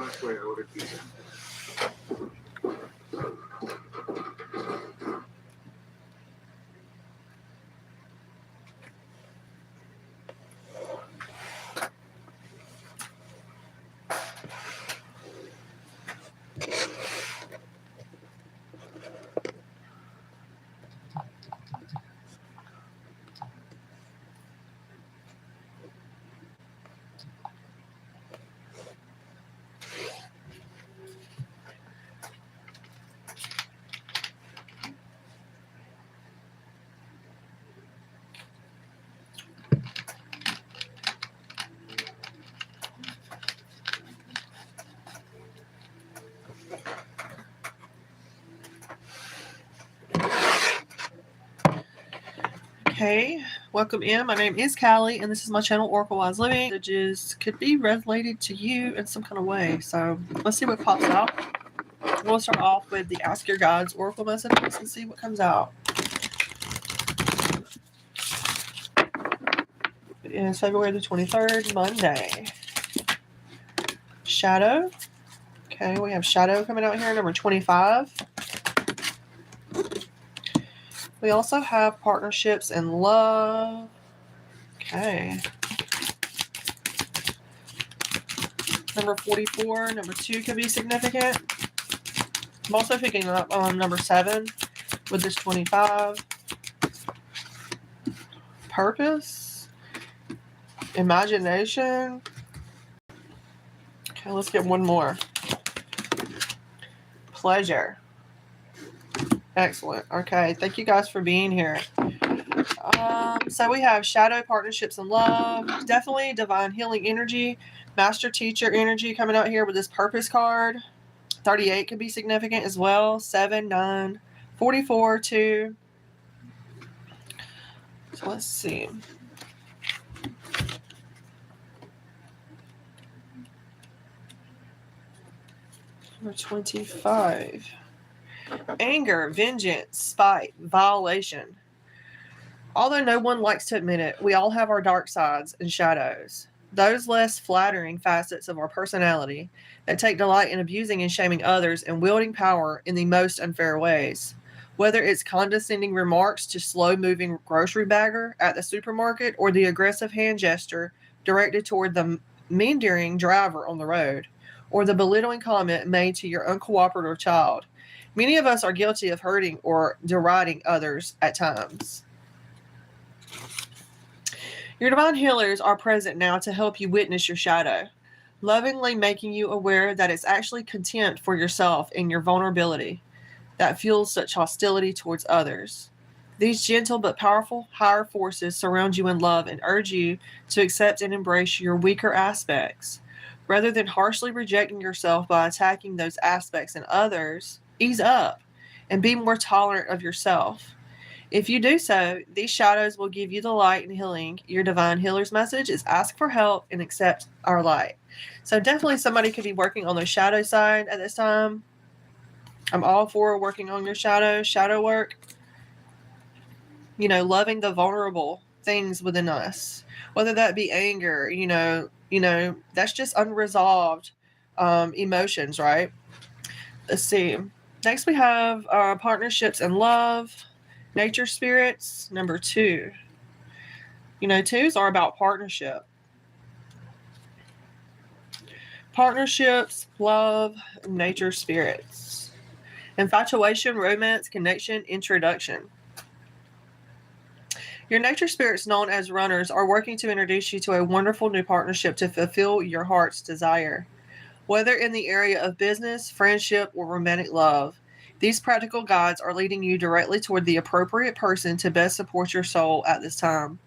much way older people. Okay, welcome in. My name is Callie, and this is my channel, Oracle Wise Living. Messages could be related to you in some kind of way. So let's see what pops out. We'll start off with the Ask Your Guides Oracle messages and see what comes out. It is February the 23rd, Monday. Shadow. Okay, we have Shadow coming out here, number 25. We also have Partnerships and Love. Okay. Number 44, number 2 could be significant. I'm also picking up number 7 with this 25. Purpose. Imagination. Okay, let's get one more. Pleasure. Excellent. Okay, thank you guys for being here. So we have Shadow, Partnerships, and Love. Definitely Divine Healing energy. Master Teacher energy coming out here with this Purpose card. 38 could be significant as well. 7, 9, 44, 2. So let's see. Number 25. Anger, vengeance, spite, violation. Although no one likes to admit it, we all have our dark sides and shadows. Those less flattering facets of our personality that take delight in abusing and shaming others and wielding power in the most unfair ways. Whether it's condescending remarks to slow-moving grocery bagger at the supermarket or the aggressive hand gesture directed toward the meandering driver on the road, or the belittling comment made to your uncooperative child. Many of us are guilty of hurting or deriding others at times. Your divine healers are present now to help you witness your shadow, lovingly making you aware that it's actually contempt for yourself and your vulnerability that fuels such hostility towards others. These gentle but powerful higher forces surround you in love and urge you to accept and embrace your weaker aspects. Rather than harshly rejecting yourself by attacking those aspects in others, ease up and be more tolerant of yourself. If you do so, these shadows will give you the light and healing. Your divine healer's message is ask for help and accept our light. So definitely somebody could be working on the shadow side at this time. I'm all for working on your shadow work. You know, loving the vulnerable things within us, whether that be anger, you know, that's just unresolved emotions, right? Let's see. Next we have Partnerships and Love. Nature Spirits, number 2. You know, 2s are about partnership. Partnerships, love, nature spirits. Infatuation, romance, connection, introduction. Your nature spirits, known as runners, are working to introduce you to a wonderful new partnership to fulfill your heart's desire. Whether in the area of business, friendship, or romantic love, these practical guides are leading you directly toward the appropriate person to best support your soul at this time.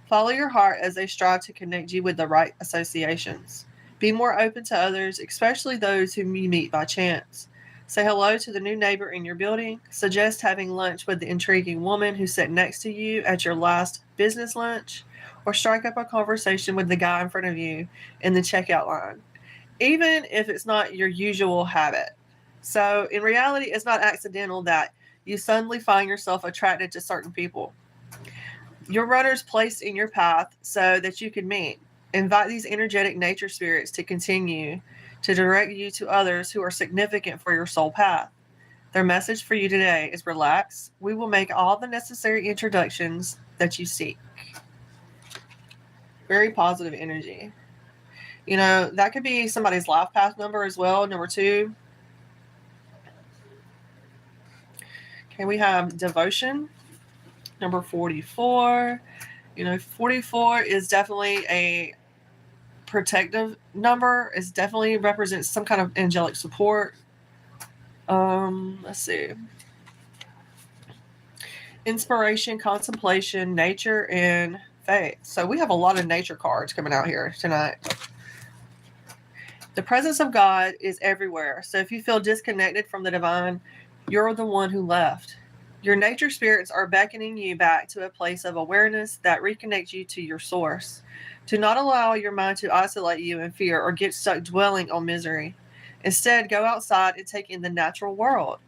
Follow your heart as they strive to connect you with the right associations. Be more open to others, especially those whom you meet by chance. Say hello to the new neighbor in your building. Suggest having lunch with the intriguing woman who sat next to you at your last business lunch. Or strike up a conversation with the guy in front of you in the checkout line, even if it's not your usual habit. So in reality, it's not accidental that you suddenly find yourself attracted to certain people. Your runners placed in your path so that you can meet. Invite these energetic nature spirits to continue to direct you to others who are significant for your soul path. Their message for you today is relax. We will make all the necessary introductions that you seek. Very positive energy. You know, that could be somebody's life path number as well, number 2. Okay, we have devotion, number 44. You know, 44 is definitely a protective number. It definitely represents some kind of angelic support. Let's see. Inspiration, contemplation, nature, and faith. So we have a lot of nature cards coming out here tonight. The presence of God is everywhere. So if you feel disconnected from the divine, you're the one who left. Your nature spirits are beckoning you back to a place of awareness that reconnects you to your source. Do not allow your mind to isolate you in fear or get stuck dwelling on misery. Instead, go outside and take in the natural world,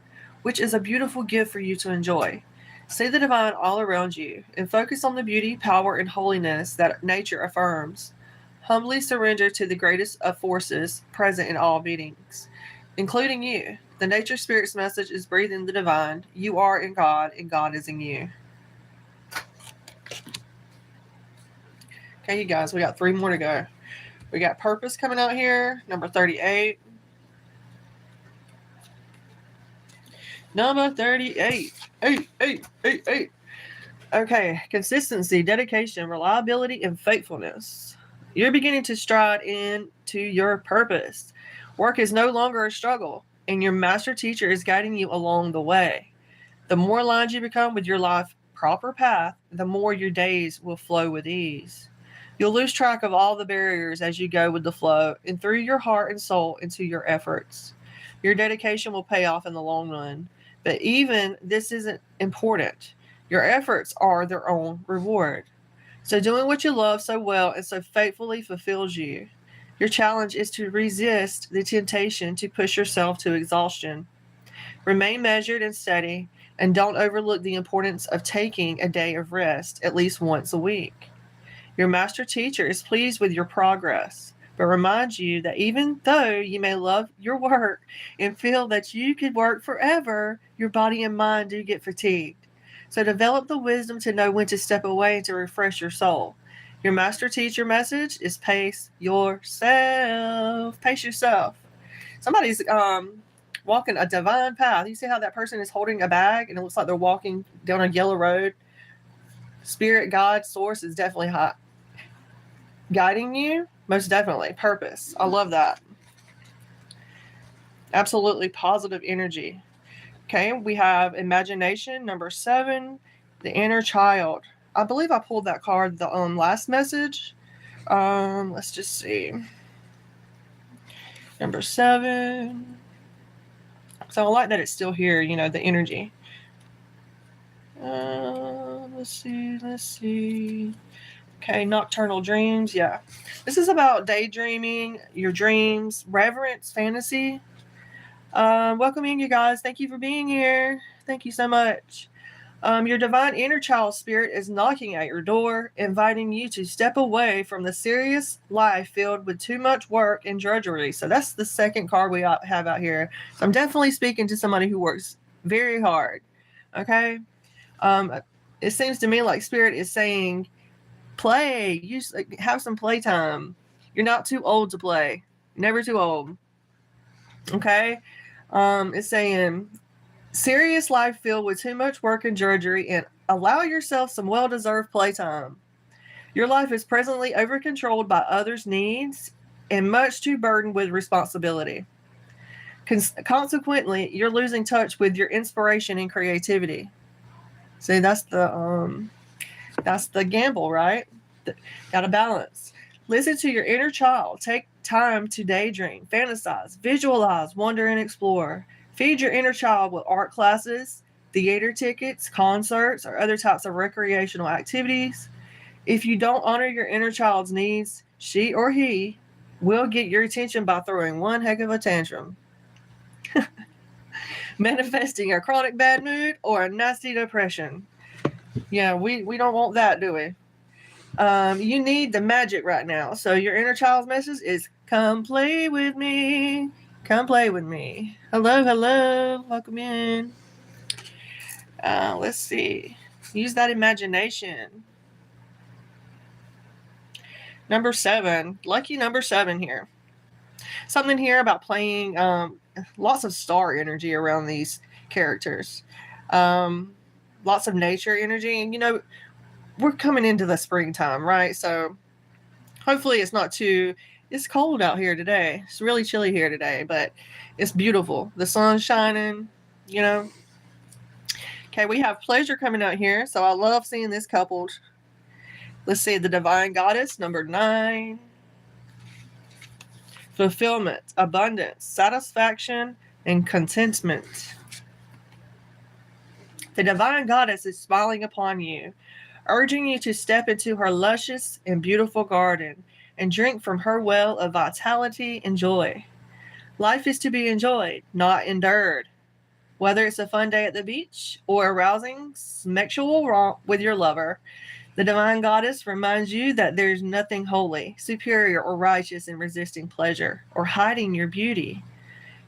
which is a beautiful gift for you to enjoy. See the divine all around you and focus on the beauty, power, and holiness that nature affirms. Humbly surrender to the greatest of forces present in all beings, including you. The nature spirit's message is breathe in the divine. You are in God, and God is in you. Okay, you guys, we got 3 more to go. We got purpose coming out here, number 38. Number 38. 8. Okay, consistency, dedication, reliability, and faithfulness. You're beginning to stride into your purpose. Work is no longer a struggle, and your master teacher is guiding you along the way. The more aligned you become with your life's proper path, the more your days will flow with ease. You'll lose track of all the barriers as you go with the flow and through your heart and soul into your efforts. Your dedication will pay off in the long run. But even this isn't important. Your efforts are their own reward. So doing what you love so well and so faithfully fulfills you. Your challenge is to resist the temptation to push yourself to exhaustion. Remain measured and steady, and don't overlook the importance of taking a day of rest at least once a week. Your master teacher is pleased with your progress, but reminds you that even though you may love your work and feel that you could work forever, your body and mind do get fatigued. So develop the wisdom to know when to step away and to refresh your soul. Your master teacher message is pace yourself. Pace yourself. Somebody's walking a divine path. You see how that person is holding a bag and it looks like they're walking down a yellow road? Spirit, God, source is definitely hot. Guiding you, most definitely. Purpose. I love that. Absolutely positive energy. Okay, we have imagination, number 7, the inner child. I believe I pulled that card the last message. Let's just see. Number 7. So I like that it's still here, you know, the energy. Let's see. Okay, nocturnal dreams. Yeah. This is about daydreaming, your dreams, reverence, fantasy. Welcoming you guys. Thank you for being here. Thank you so much. Your divine inner child spirit is knocking at your door, inviting you to step away from the serious life filled with too much work and drudgery. So that's the second card we have out here. So I'm definitely speaking to somebody who works very hard. Okay. It seems to me like Spirit is saying, play. Have some playtime. You're not too old to play. Never too old. Okay. It's saying, serious life filled with too much work and drudgery, and allow yourself some well-deserved playtime. Your life is presently over-controlled by others' needs and much too burdened with responsibility. Consequently, you're losing touch with your inspiration and creativity. See, that's the gamble, right? Gotta balance. Listen to your inner child. Take time to daydream, fantasize, visualize, wonder, and explore. Feed your inner child with art classes, theater tickets, concerts, or other types of recreational activities. If you don't honor your inner child's needs, she or he will get your attention by throwing one heck of a tantrum. Manifesting a chronic bad mood or a nasty depression. Yeah, we don't want that, do we? You need the magic right now. So your inner child's message is, come play with me. Come play with me. Hello, hello. Welcome in. Let's see. Use that imagination. Number 7. Lucky number 7 here. Something here about playing lots of star energy around these characters. Lots of nature energy. And, you know, we're coming into the springtime, right? So hopefully it's not too... It's cold out here today. It's really chilly here today, but it's beautiful. The sun's shining, you know. Okay, we have pleasure coming out here. So I love seeing this coupled. Let's see, the Divine Goddess, number 9. Fulfillment, abundance, satisfaction, and contentment. The Divine Goddess is smiling upon you, urging you to step into her luscious and beautiful garden and drink from her well of vitality and joy. Life is to be enjoyed, not endured. Whether it's a fun day at the beach or a rousing sexual romp with your lover, the Divine Goddess reminds you that there's nothing holy, superior, or righteous in resisting pleasure or hiding your beauty.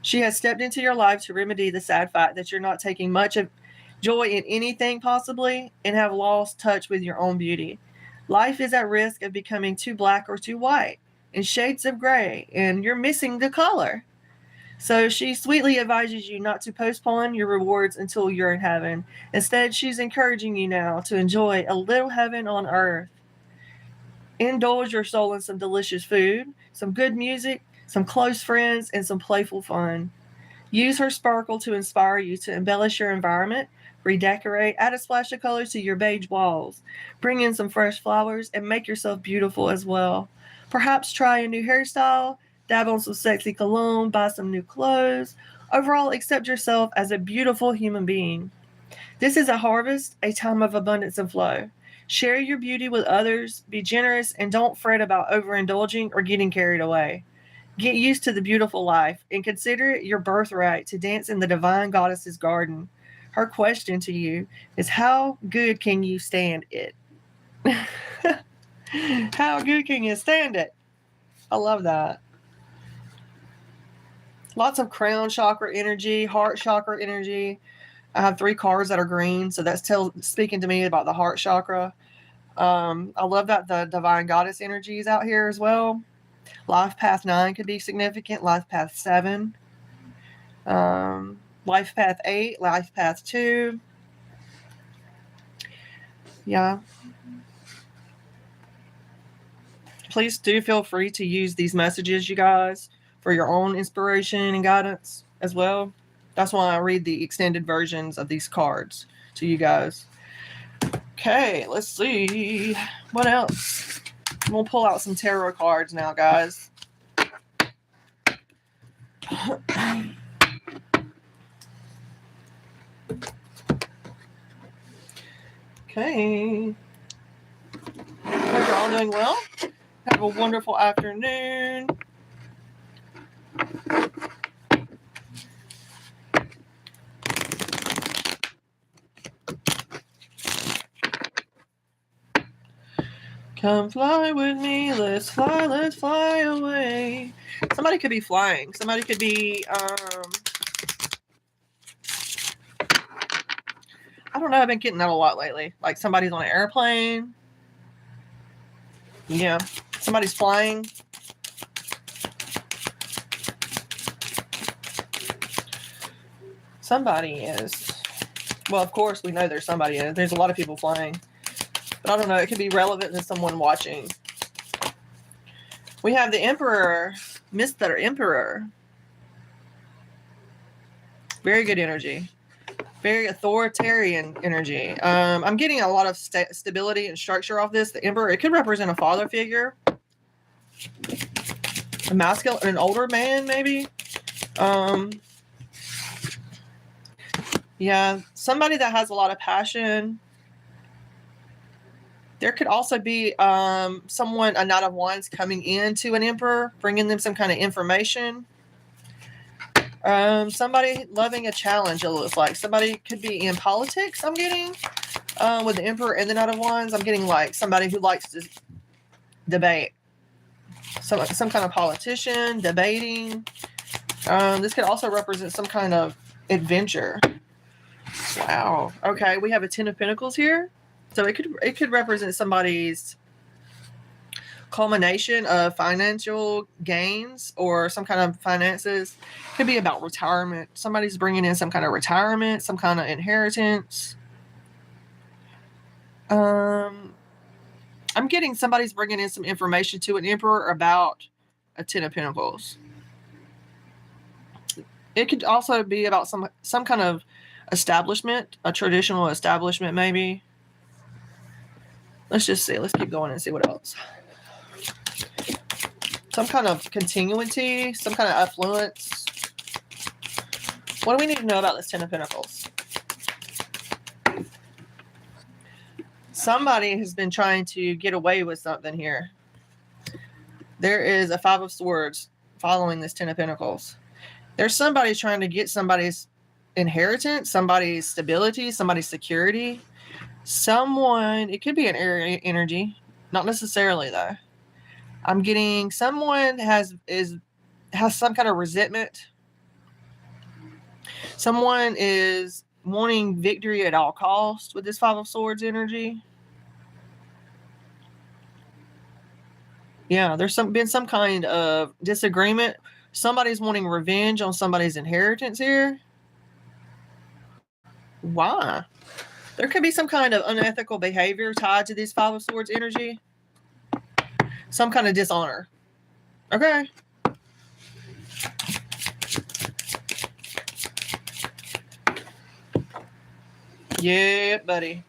She has stepped into your life to remedy the sad fact that you're not taking much of joy in anything possibly and have lost touch with your own beauty. Life is at risk of becoming too black or too white, in shades of gray, and you're missing the color. So she sweetly advises you not to postpone your rewards until you're in heaven. Instead, she's encouraging you now to enjoy a little heaven on earth. Indulge your soul in some delicious food, some good music, some close friends, and some playful fun. Use her sparkle to inspire you to embellish your environment, redecorate, add a splash of color to your beige walls, bring in some fresh flowers, and make yourself beautiful as well. Perhaps try a new hairstyle, dab on some sexy cologne, buy some new clothes. Overall, accept yourself as a beautiful human being. This is a harvest, a time of abundance and flow. Share your beauty with others, be generous, and don't fret about overindulging or getting carried away. Get used to the beautiful life and consider it your birthright to dance in the Divine Goddess's garden. Her question to you is, how good can you stand it? How good can you stand it? I love that. Lots of crown chakra energy, heart chakra energy. I have 3 cards that are green, so that's speaking to me about the heart chakra. I love that the Divine Goddess energy is out here as well. Life Path 9 could be significant. Life Path 7. Life Path 8, Life Path 2. Yeah. Please do feel free to use these messages, you guys, for your own inspiration and guidance as well. That's why I read the extended versions of these cards to you guys. Okay, let's see. What else? We'll pull out some tarot cards now, guys. Okay. Hope you're all doing well. Have a wonderful afternoon. Come fly with me, let's fly away. Somebody could be flying. Somebody could be, I don't know, I've been getting that a lot lately. Like somebody's on an airplane. Yeah, somebody's flying. Somebody is. Well, of course, we know there's somebody in it. There's a lot of people flying. But I don't know, it could be relevant to someone watching. We have the Emperor, Mr. Emperor. Very good energy. Very authoritarian energy. I'm getting a lot of stability and structure off this. The Emperor, it could represent a father figure. A masculine, an older man, maybe. Yeah, somebody that has a lot of passion. There could also be someone, a Knight of Wands, coming into an Emperor, bringing them some kind of information. Somebody loving a challenge, it looks like. Somebody could be in politics, I'm getting. With the Emperor and the Knight of Wands, I'm getting like somebody who likes to debate. Some kind of politician debating. This could also represent some kind of adventure. Wow. Okay, we have a Ten of Pentacles here. So it could represent somebody's culmination of financial gains or some kind of finances. Could be about retirement. Somebody's bringing in some kind of retirement, some kind of inheritance. I'm getting somebody's bringing in some information to an Emperor about a Ten of Pentacles. It could also be about some kind of establishment, a traditional establishment maybe. Let's just see. Let's keep going and see what else. Some kind of continuity, some kind of affluence. What do we need to know about this Ten of Pentacles? Somebody has been trying to get away with something here. There is a Five of Swords following this Ten of Pentacles. There's somebody trying to get somebody's inheritance, somebody's stability, somebody's security. Someone, it could be an area energy, not necessarily though. I'm getting someone has some kind of resentment. Someone is wanting victory at all costs with this Five of Swords energy. Yeah, there's been some kind of disagreement. Somebody's wanting revenge on somebody's inheritance here. Why? There could be some kind of unethical behavior tied to this Five of Swords energy. Some kind of dishonor. Okay. Yeah, buddy.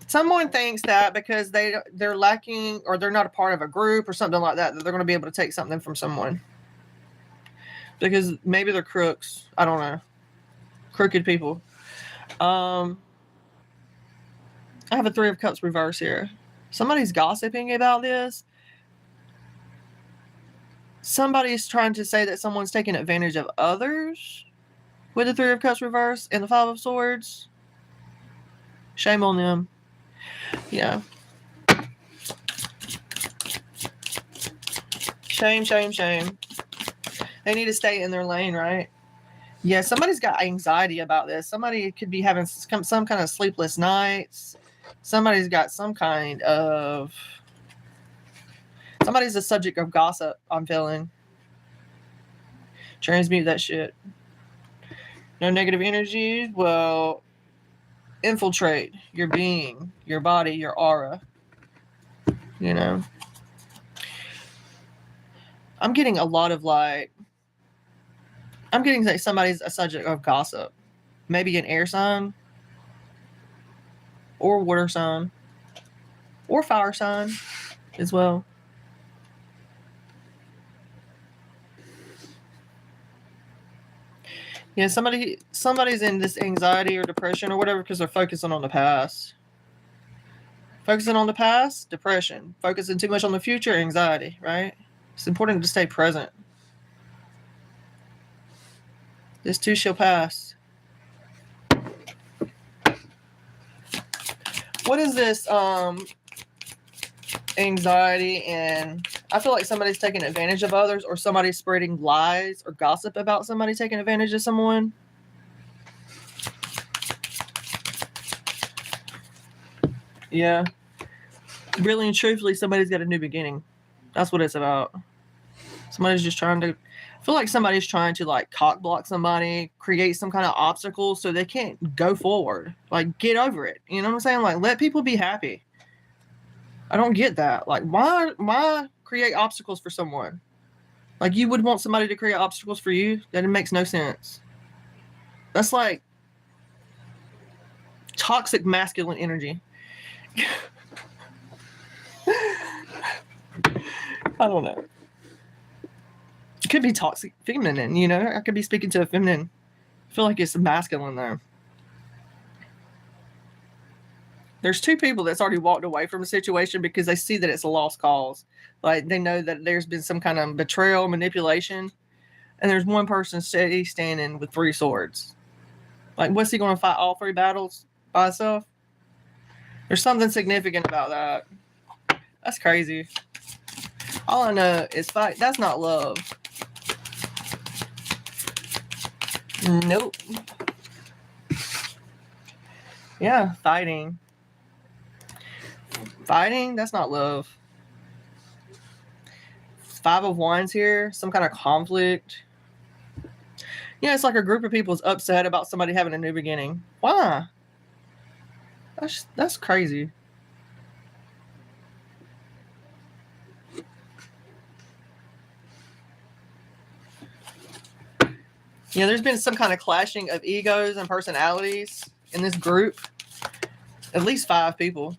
Someone thinks that because they're lacking or they're not a part of a group or something like that, that they're going to be able to take something from someone. Because maybe they're crooks. I don't know. Crooked people. I have a Three of Cups reverse here. Somebody's gossiping about this. Somebody's trying to say that someone's taking advantage of others with the Three of Cups reverse and the Five of Swords. Shame on them. Yeah. Shame, shame, shame. They need to stay in their lane, right? Yeah, somebody's got anxiety about this. Somebody could be having some kind of sleepless nights. Somebody's got some kind of... Somebody's a subject of gossip, I'm feeling. Transmute that shit. No negative energy. Well, infiltrate your being, your body, your aura. You know? I'm getting a lot of like... I'm getting like somebody's a subject of gossip. Maybe an air sign. Or water sign. Or fire sign as well. Yeah, somebody's in this anxiety or depression or whatever because they're focusing on the past. Focusing on the past, depression. Focusing too much on the future, anxiety, right? It's important to stay present. This too shall pass. What is this anxiety? And I feel like somebody's taking advantage of others, or somebody's spreading lies or gossip about somebody taking advantage of someone. Yeah. Really and truthfully, somebody's got a new beginning. That's what it's about. Somebody's just trying to... I feel like somebody's trying to like cock block somebody, create some kind of obstacle so they can't go forward. Like, get over it. You know what I'm saying? Like, let people be happy. I don't get that. Like, why create obstacles for someone? Like, you would want somebody to create obstacles for you? That makes no sense. That's like toxic masculine energy. I don't know. It could be toxic feminine, you know? I could be speaking to a feminine. I feel like it's masculine though. There's two people that's already walked away from a situation because they see that it's a lost cause. Like, they know that there's been some kind of betrayal, manipulation. And there's one person steady standing with three swords. Like, what's he going to fight all three battles? by itself. There's something significant about that. That's crazy. All I know is fight. That's not love. Nope. Yeah, fighting. Fighting, that's not love. Five of Wands here, some kind of conflict. Yeah, it's like a group of people is upset about somebody having a new beginning. Why? That's crazy. Yeah, there's been some kind of clashing of egos and personalities in this group. At least 5 people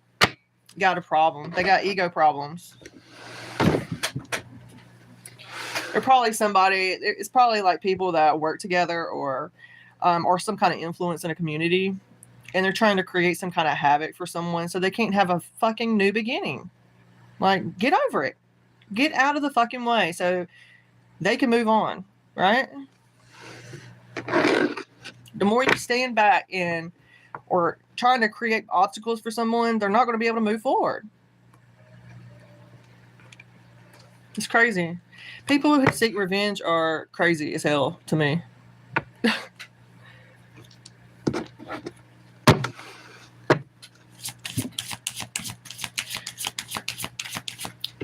got a problem. They got ego problems. They're probably somebody, it's probably like people that work together or some kind of influence in a community. And they're trying to create some kind of havoc for someone so they can't have a fucking new beginning. Like, get over it. Get out of the fucking way so they can move on, right? The more you stand back or trying to create obstacles for someone, they're not going to be able to move forward. It's crazy. People who seek revenge are crazy as hell to me.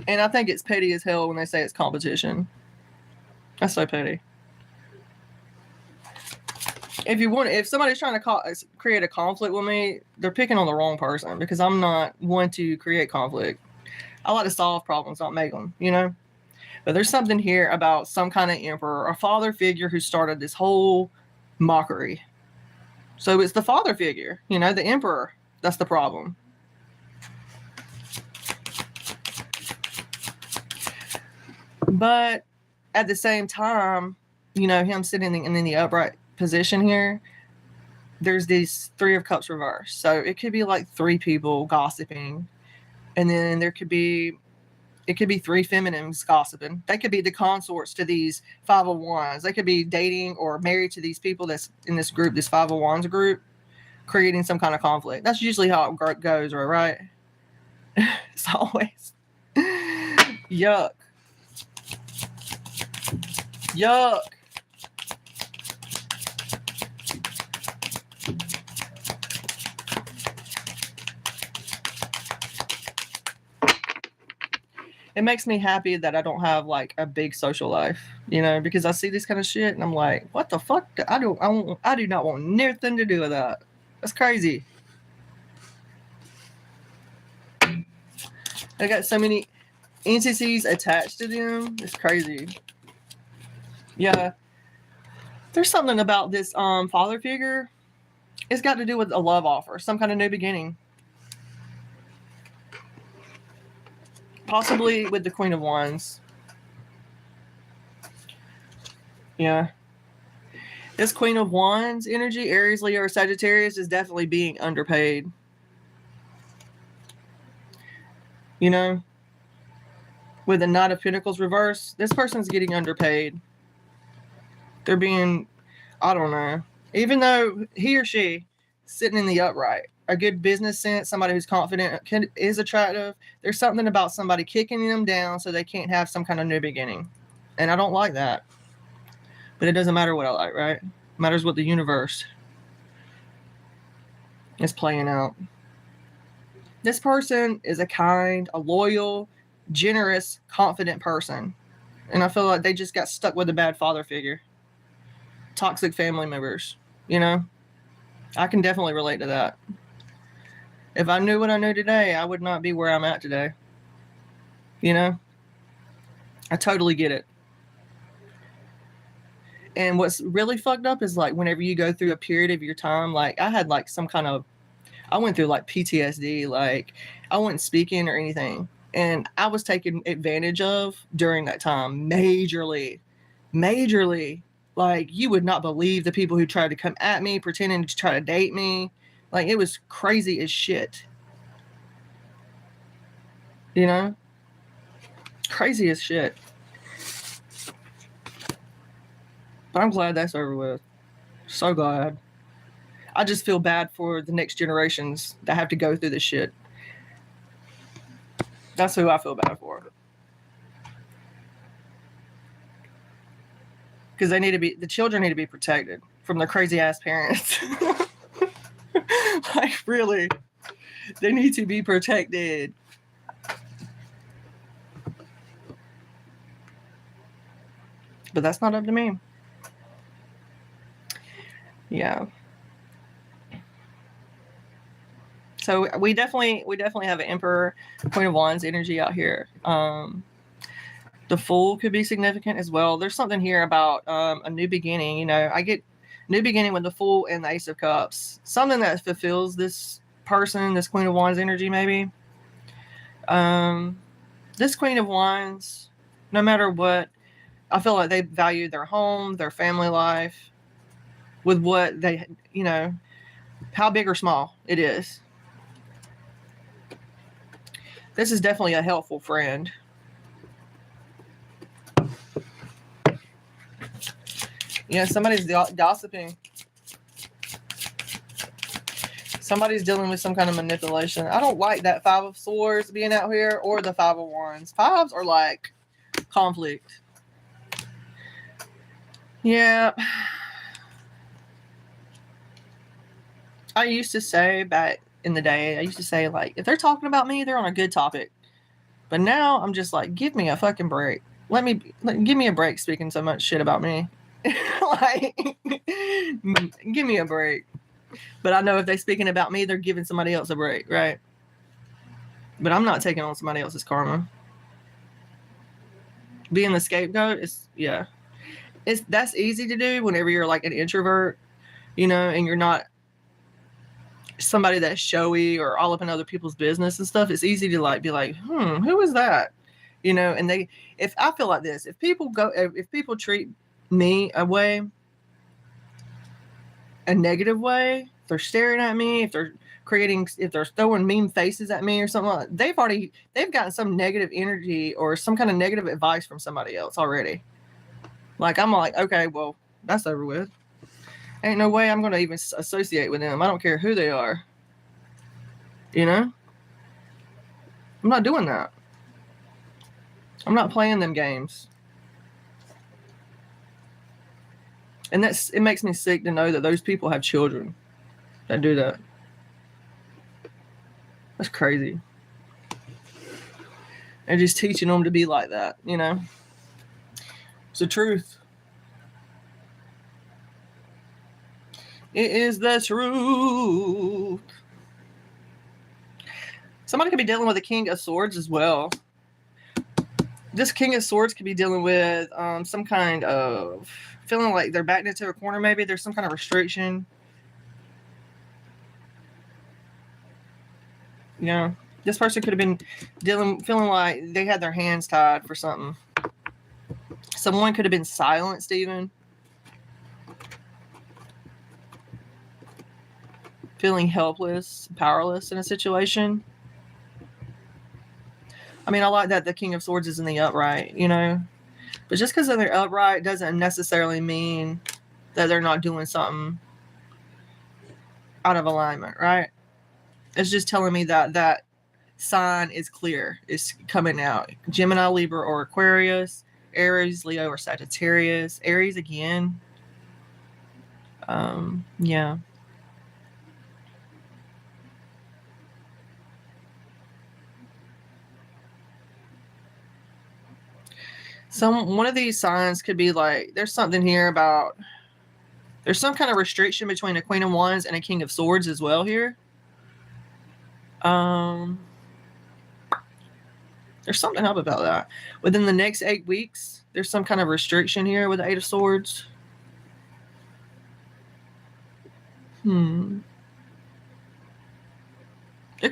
And I think it's petty as hell when they say it's competition. That's so petty. If somebody's trying to create a conflict with me, they're picking on the wrong person, because I'm not one to create conflict. I like to solve problems, not make them, you know? But there's something here about some kind of emperor, a father figure who started this whole mockery. So it's the father figure, you know, the emperor. That's the problem. But at the same time, you know, him sitting in the upright position here, there's these 3 of Cups reversed. So it could be like 3 people gossiping. And then it could be 3 feminines gossiping. They could be the consorts to these 5 of Wands. They could be dating or married to these people that's in this group, this 5 of Wands group, creating some kind of conflict. That's usually how it goes, right? It's always yuck. Yuck. It makes me happy that I don't have like a big social life, you know, because I see this kind of shit and I'm like, what the fuck? I do not want nothing to do with that. That's crazy. They got so many entities attached to them. It's crazy. Yeah. There's something about this father figure. It's got to do with a love offer, some kind of new beginning. Possibly with the Queen of Wands. Yeah. This Queen of Wands energy, Aries, Leo, or Sagittarius, is definitely being underpaid. You know? With the Knight of Pentacles reverse, this person's getting underpaid. They're being, I don't know. Even though he or she sitting in the upright, a good business sense, somebody who's confident, is attractive. There's something about somebody kicking them down so they can't have some kind of new beginning. And I don't like that. But it doesn't matter what I like, right? It matters what the universe is playing out. This person is a kind, a loyal, generous, confident person. And I feel like they just got stuck with a bad father figure. Toxic family members, you know? I can definitely relate to that. If I knew what I knew today, I would not be where I'm at today. You know? I totally get it. And what's really fucked up is like whenever you go through a period of your time, like I had like I went through like PTSD, like I wasn't speaking or anything. And I was taken advantage of during that time, majorly. Like you would not believe the people who tried to come at me, pretending to try to date me. Like it was crazy as shit. You know? Crazy as shit. But I'm glad that's over with. So glad. I just feel bad for the next generations that have to go through this shit. That's who I feel bad for. Because the children need to be protected from their crazy ass parents. Like, really, they need to be protected. But that's not up to me. Yeah. So we definitely have an Emperor, Queen of Wands energy out here. The Fool could be significant as well. There's something here about a new beginning. You know, I get new beginning with the Fool and the Ace of Cups. Something that fulfills this person, this Queen of Wands energy, maybe. This Queen of Wands, no matter what, I feel like they value their home, their family life, with what they, you know, how big or small it is. This is definitely a helpful friend. Yeah, somebody's gossiping. Somebody's dealing with some kind of manipulation. I don't like that Five of Swords being out here or the Five of Wands. Fives are like conflict. Yeah. I used to say back in the day, like, if they're talking about me, they're on a good topic. But now I'm just like, give me a fucking break. Give me a break speaking so much shit about me. Like, give me a break. But I know if they're speaking about me, they're giving somebody else a break, right? But I'm not taking on somebody else's karma. Being the scapegoat that's easy to do whenever you're like an introvert, you know, and you're not somebody that's showy or all up in other people's business and stuff. It's easy to like be like, who is that? You know, and if I feel like this, if people treat me a negative way, if they're staring at me, if they're throwing mean faces at me or something like that, they've gotten some negative energy or some kind of negative advice from somebody else already. Like, I'm like, okay, well, that's over with. Ain't no way I'm going to even associate with them. I don't care who they are. You know? I'm not doing that. I'm not playing them games. And it makes me sick to know that those people have children that do that. That's crazy. They're just teaching them to be like that, you know? It's the truth. It is the truth. Somebody could be dealing with the King of Swords as well. This King of Swords could be dealing with some kind of feeling like they're backed into a corner. Maybe there's some kind of restriction. Yeah, this person could have been feeling like they had their hands tied for something. Someone could have been silenced even. Feeling helpless, powerless in a situation. I mean, I like that the King of Swords is in the upright, you know. But just because they're upright doesn't necessarily mean that they're not doing something out of alignment, right? It's just telling me that sign is clear. It's coming out. Gemini, Libra, or Aquarius. Aries, Leo, or Sagittarius. Aries again. Yeah. One of these signs could be like, there's something here about, there's some kind of restriction between a Queen of Wands and a King of Swords as well here. There's something up about that. Within the next 8 weeks, there's some kind of restriction here with the Eight of Swords. It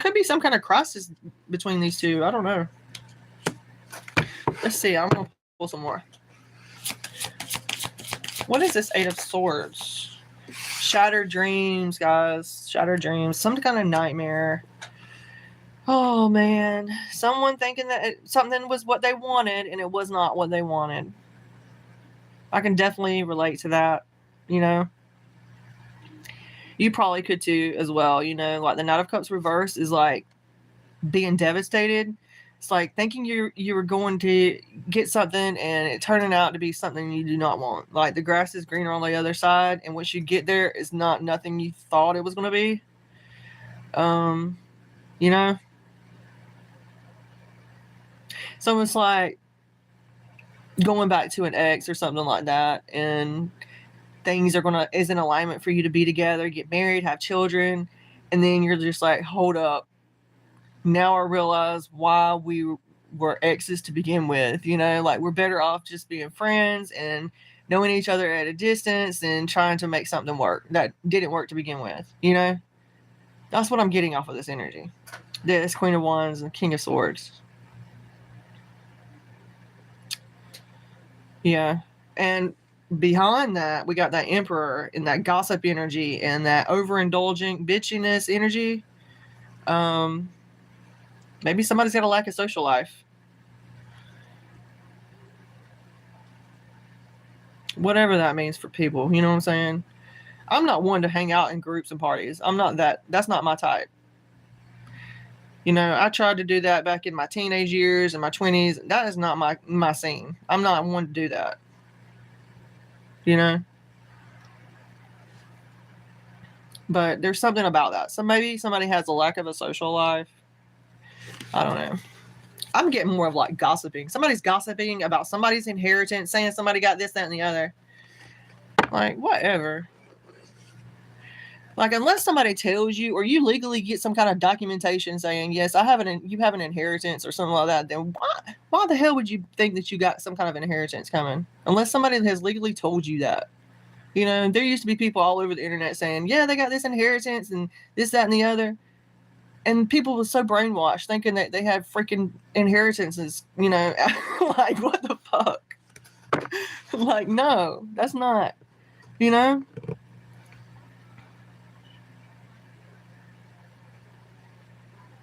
could be some kind of crisis between these two. I don't know. Let's see. I'm going to pull some more. What is this Eight of Swords? Shattered dreams, guys. Shattered dreams. Some kind of nightmare. Oh, man. Someone thinking that something was what they wanted and it was not what they wanted. I can definitely relate to that, you know. You probably could too as well. You know, like the Knight of Cups reverse is like being devastated. It's like thinking you were going to get something and it turning out to be something you do not want. Like the grass is greener on the other side, and once you get there, it's not nothing you thought it was going to be. You know, so it's like going back to an ex or something like that, and things is in alignment for you to be together, get married, have children, and then you're just like, hold up. Now I realize why we were exes to begin with. You know, like we're better off just being friends and knowing each other at a distance and trying to make something work that didn't work to begin with. You know, that's what I'm getting off of this energy. This Queen of Wands and King of Swords. Yeah. And behind that, we got that Emperor and that gossip energy and that overindulging bitchiness energy. Maybe somebody's got a lack of social life. Whatever that means for people, you know what I'm saying? I'm not one to hang out in groups and parties. I'm not that. That's not my type. You know, I tried to do that back in my teenage years and my 20s. That is not my scene. I'm not one to do that. You know? But there's something about that. So maybe somebody has a lack of a social life. I don't know. I'm getting more of like gossiping. Somebody's gossiping about somebody's inheritance, saying somebody got this, that, and the other. Like, whatever. Like, unless somebody tells you or you legally get some kind of documentation saying, yes, you have an inheritance or something like that, then why the hell would you think that you got some kind of inheritance coming? Unless somebody has legally told you that. You know, there used to be people all over the internet saying, yeah, they got this inheritance and this, that, and the other. And people were so brainwashed thinking that they had freaking inheritances, you know, like, what the fuck? Like, no, that's not, you know?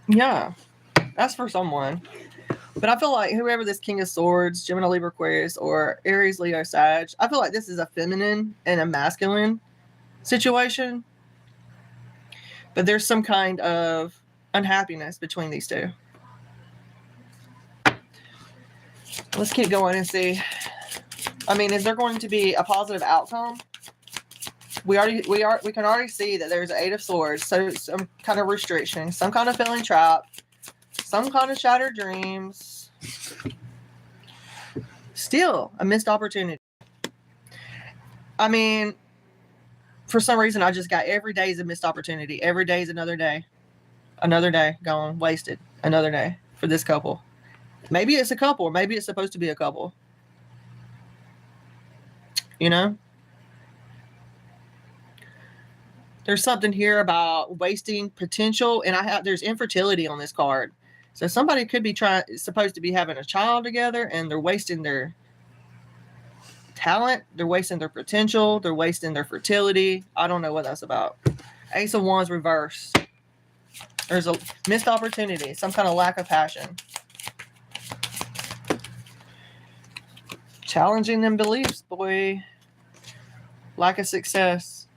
Yeah, that's for someone. But I feel like whoever this King of Swords, Gemini, Libra, Aquarius, or Aries, Leo, Sag, I feel like this is a feminine and a masculine situation. But there's some kind of unhappiness between these two. Let's keep going and see. I mean, is there going to be a positive outcome? We can already see that there's an 8 of Swords, so some kind of restriction, some kind of feeling trapped, some kind of shattered dreams. Still a missed opportunity. I mean, for some reason, I just got every day is a missed opportunity. Every day is another day. Another day gone, wasted. Another day for this couple. Maybe it's a couple. Maybe it's supposed to be a couple. You know? There's something here about wasting potential, and there's infertility on this card. So somebody could be supposed to be having a child together, and they're wasting their talent, they're wasting their potential, they're wasting their fertility. I don't know what that's about. Ace of Wands reverse. There's a missed opportunity, some kind of lack of passion. Challenging them beliefs, boy. Lack of success.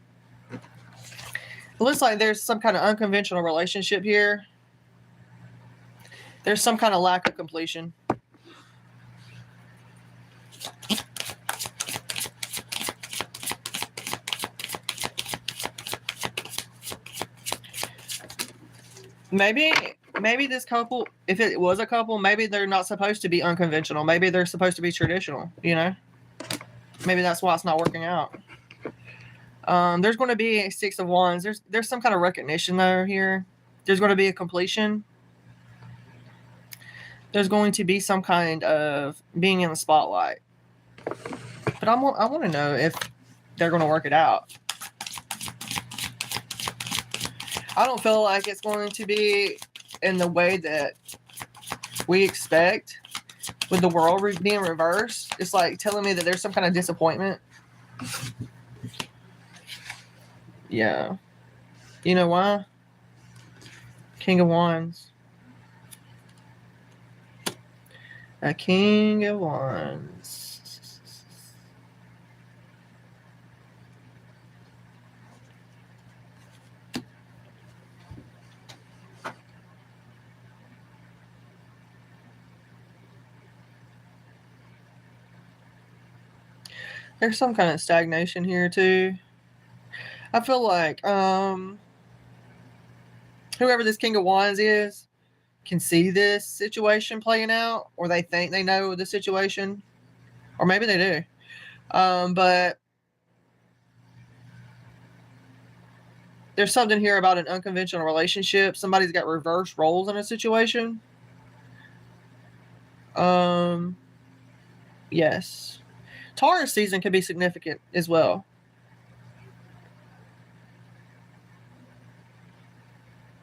It looks like there's some kind of unconventional relationship here. There's some kind of lack of completion. Maybe this couple, if it was a couple, maybe they're not supposed to be unconventional. Maybe they're supposed to be traditional, you know? Maybe that's why it's not working out. There's going to be a 6 of Wands. There's some kind of recognition though here. There's going to be a completion. There's going to be some kind of being in the spotlight. But I want to know if they're going to work it out. I don't feel like it's going to be in the way that we expect with the world being reversed. It's like telling me that there's some kind of disappointment. Yeah. You know why? King of Wands. A King of Wands. There's some kind of stagnation here too. I feel like whoever this King of Wands is can see this situation playing out, or they think they know the situation, or maybe they do. But there's something here about an unconventional relationship. Somebody's got reverse roles in a situation. Yes. Taurus season can be significant as well.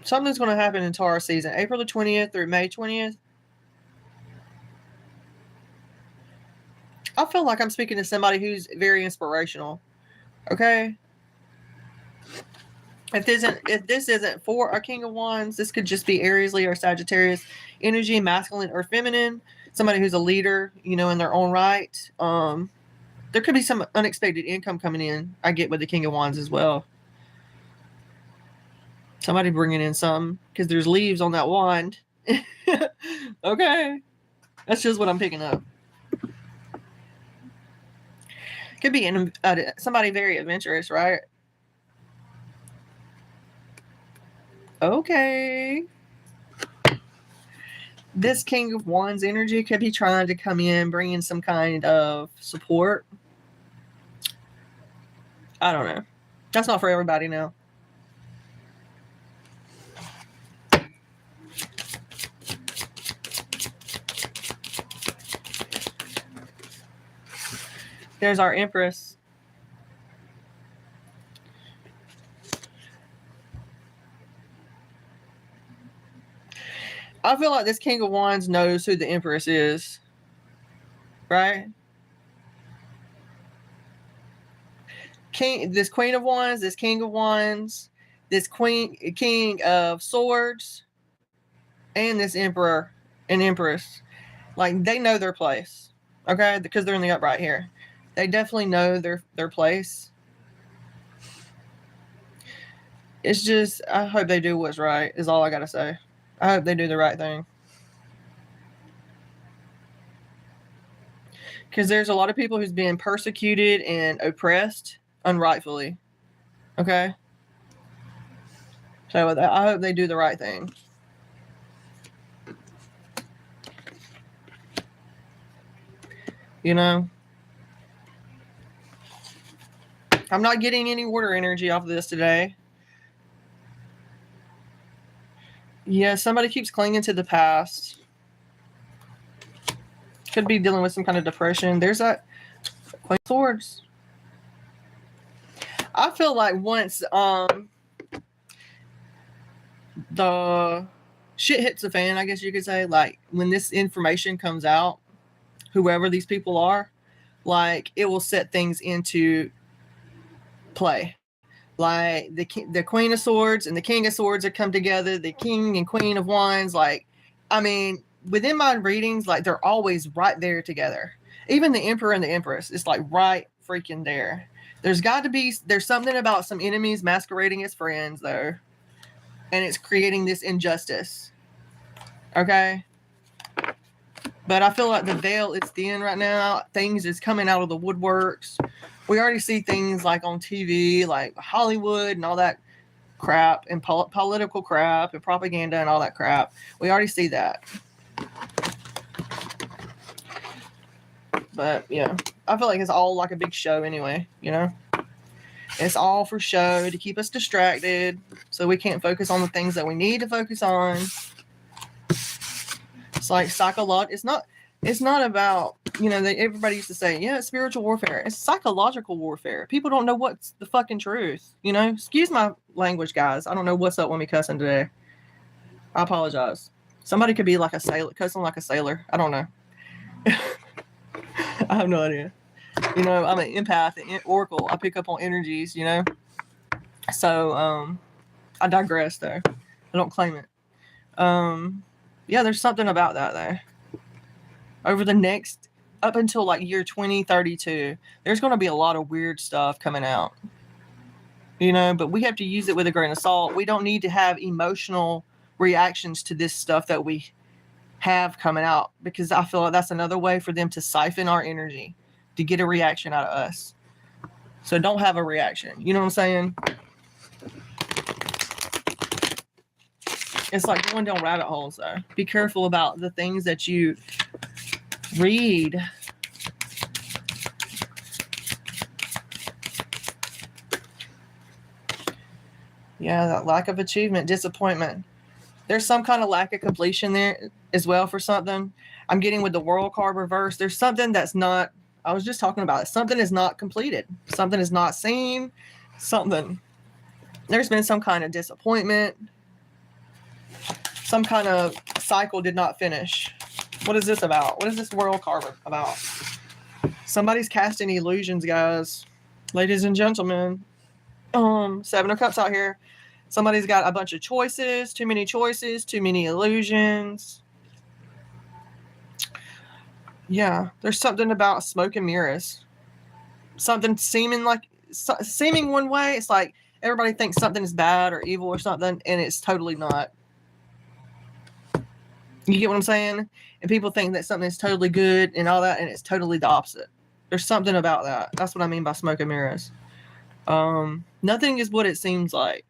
Something's going to happen in Taurus season, April the 20th through May 20th. I feel like I'm speaking to somebody who's very inspirational. Okay? If this isn't for a King of Wands, this could just be Aries, Leo, or Sagittarius energy, masculine or feminine. Somebody who's a leader, in their own right. There could be some unexpected income coming in. I get with the King of Wands as well. Somebody bringing in some, because there's leaves on that wand. Okay. That's just what I'm picking up. Could be somebody very adventurous, right? Okay. This King of Wands energy could be trying to come in, bringing some kind of support. I don't know. That's not for everybody now. There's our Empress. I feel like this King of Wands knows who the Empress is. Right? This Queen of Wands, this King of Wands, this King of Swords, and this Emperor and Empress. Like, they know their place. Okay? Because they're in the upright here. They definitely know their place. It's just, I hope they do what's right, is all I gotta say. I hope they do the right thing. Because there's a lot of people who's being persecuted and oppressed unrightfully. Okay? So I hope they do the right thing. I'm not getting any water energy off of this today. Yeah, somebody keeps clinging to the past. Could be dealing with some kind of depression. There's that Queen of Swords. I feel like once the shit hits the fan, I guess you could say, like when this information comes out, whoever these people are, like it will set things into play. Like the Queen of Swords and the King of Swords have come together, the King and Queen of Wands. Like, I mean, within my readings, like they're always right there together. Even the Emperor and the Empress, it's like right freaking there. There's something about some enemies masquerading as friends, though. And it's creating this injustice. Okay? But I feel like the veil is thin right now. Things is coming out of the woodworks. We already see things like on TV, like Hollywood and all that crap, and political crap and propaganda and all that crap. We already see that. But, yeah, I feel like it's all like a big show anyway, It's all for show to keep us distracted so we can't focus on the things that we need to focus on. It's like it's not about, everybody used to say, yeah, it's spiritual warfare. It's psychological warfare. People don't know what's the fucking truth, Excuse my language, guys. I don't know what's up with me cussing today. I apologize. Somebody could be like a sailor, cussing like a sailor. I don't know. I have no idea. I'm an empath, an oracle. I pick up on energies, So, I digress, though. I don't claim it. Yeah, there's something about that, though. Over the next, up until like year 2032, there's going to be a lot of weird stuff coming out. But we have to use it with a grain of salt. We don't need to have emotional reactions to this stuff that we have coming out, because I feel like that's another way for them to siphon our energy. to get a reaction out of us. So don't have a reaction. You know what I'm saying? It's like going down rabbit holes, though. Be careful about the things that you read. Yeah, that lack of achievement, disappointment. There's some kind of lack of completion there as well for something. I'm getting with the World card reverse. There's something that's not, I was just talking about it. Something is not completed. Something is not seen. Something. There's been some kind of disappointment. Some kind of cycle did not finish. What is this about? What is this World card about? Somebody's casting illusions, guys. Ladies and gentlemen. Seven of Cups out here. Somebody's got a bunch of choices, too many illusions. Yeah, there's something about smoke and mirrors. Something seeming one way. It's like everybody thinks something is bad or evil or something, and it's totally not. You get what I'm saying? And people think that something is totally good and all that, and it's totally the opposite. There's something about that. That's what I mean by smoke and mirrors. Nothing is what it seems like.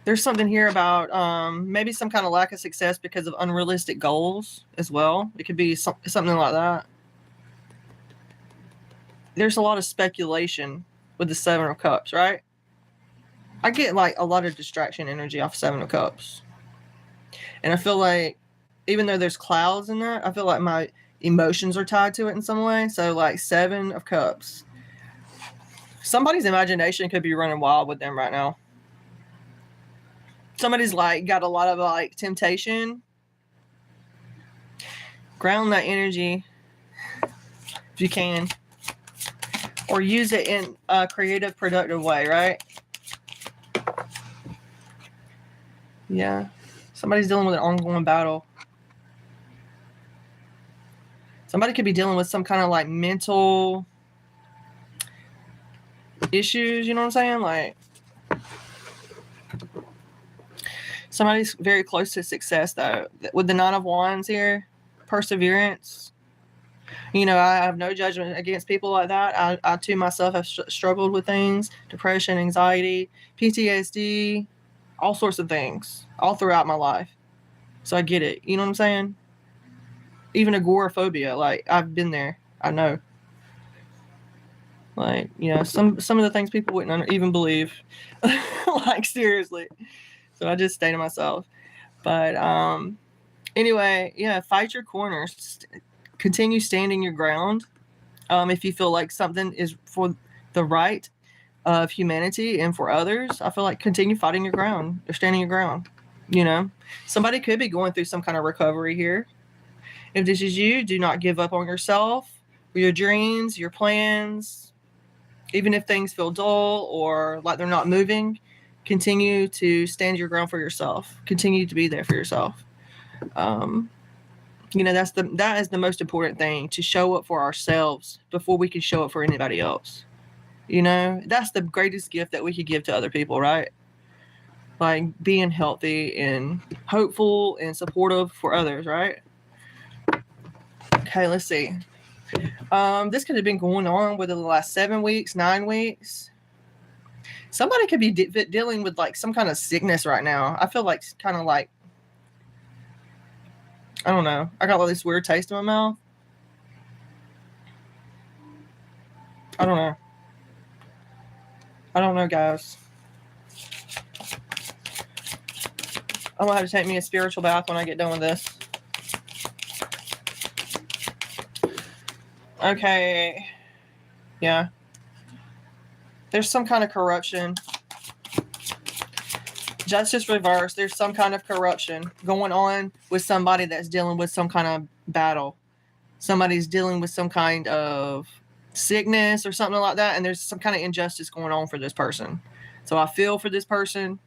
There's something here about maybe some kind of lack of success because of unrealistic goals as well. It could be something like that. There's a lot of speculation with the Seven of Cups, right? I get like a lot of distraction energy off Seven of Cups. And I feel like even though there's clouds in that, I feel like my emotions are tied to it in some way. So like Seven of Cups. Somebody's imagination could be running wild with them right now. Somebody's like got a lot of like temptation. Ground that energy if you can. Or use it in a creative, productive way, right? Yeah. Somebody's dealing with an ongoing battle. Somebody could be dealing with some kind of like mental issues, you know what I'm saying? Like somebody's very close to success though. With the Nine of Wands here, perseverance. You know, I have no judgment against people like that. I too myself have struggled with things, depression, anxiety, PTSD, all sorts of things all throughout my life. So I get it. You know what I'm saying? Even agoraphobia, like I've been there. I know. Like, you know, some of the things people wouldn't even believe. Like seriously. So I just stay to myself. But anyway, yeah, fight your corners. Continue standing your ground. If you feel like something is for the right of humanity and for others, I feel like continue fighting your ground or standing your ground. You know, somebody could be going through some kind of recovery here. If this is you, do not give up on yourself, your dreams, your plans. Even if things feel dull or like they're not moving, continue to stand your ground for yourself. Continue to be there for yourself. You know, that is the most important thing, to show up for ourselves before we can show up for anybody else. You know, that's the greatest gift that we could give to other people, right? Like being healthy and hopeful and supportive for others, right? Okay, let's see. This could have been going on within the last 7 weeks, 9 weeks. Somebody could be dealing with like some kind of sickness right now. I feel like kind of like, I don't know. I got all this weird taste in my mouth. I don't know. I don't know, guys. I'm going to have to take me a spiritual bath when I get done with this. Okay. Yeah. There's some kind of corruption. Justice reversed. There's some kind of corruption going on with somebody that's dealing with some kind of battle. Somebody's dealing with some kind of sickness or something like that, and there's some kind of injustice going on for this person. So I feel for this person.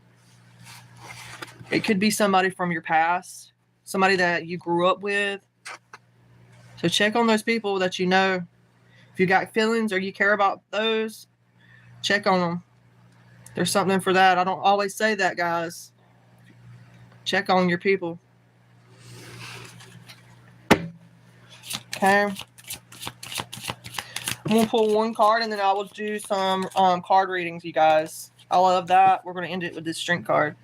It could be somebody from your past, somebody that you grew up with. So check on those people that you know. If you got feelings or you care about those, check on them. There's something for that. I don't always say that, guys. Check on your people. Okay. I'm going to pull one card and then I will do some card readings, you guys. I love that. We're going to end it with this strength card.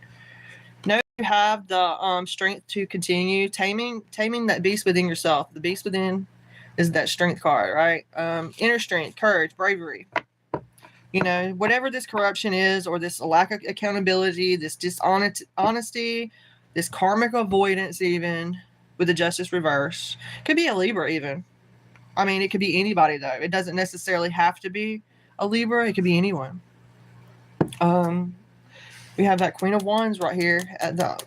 Know you have the strength to continue taming that beast within yourself. The beast within is that strength card, right? Inner strength, courage, bravery. You know, whatever this corruption is, or this lack of accountability, this dishonesty, this karmic avoidance, even with the justice reverse. Could be a Libra even. I mean, it could be anybody, though. It doesn't necessarily have to be a Libra. It could be anyone. We have that Queen of Wands right here at the...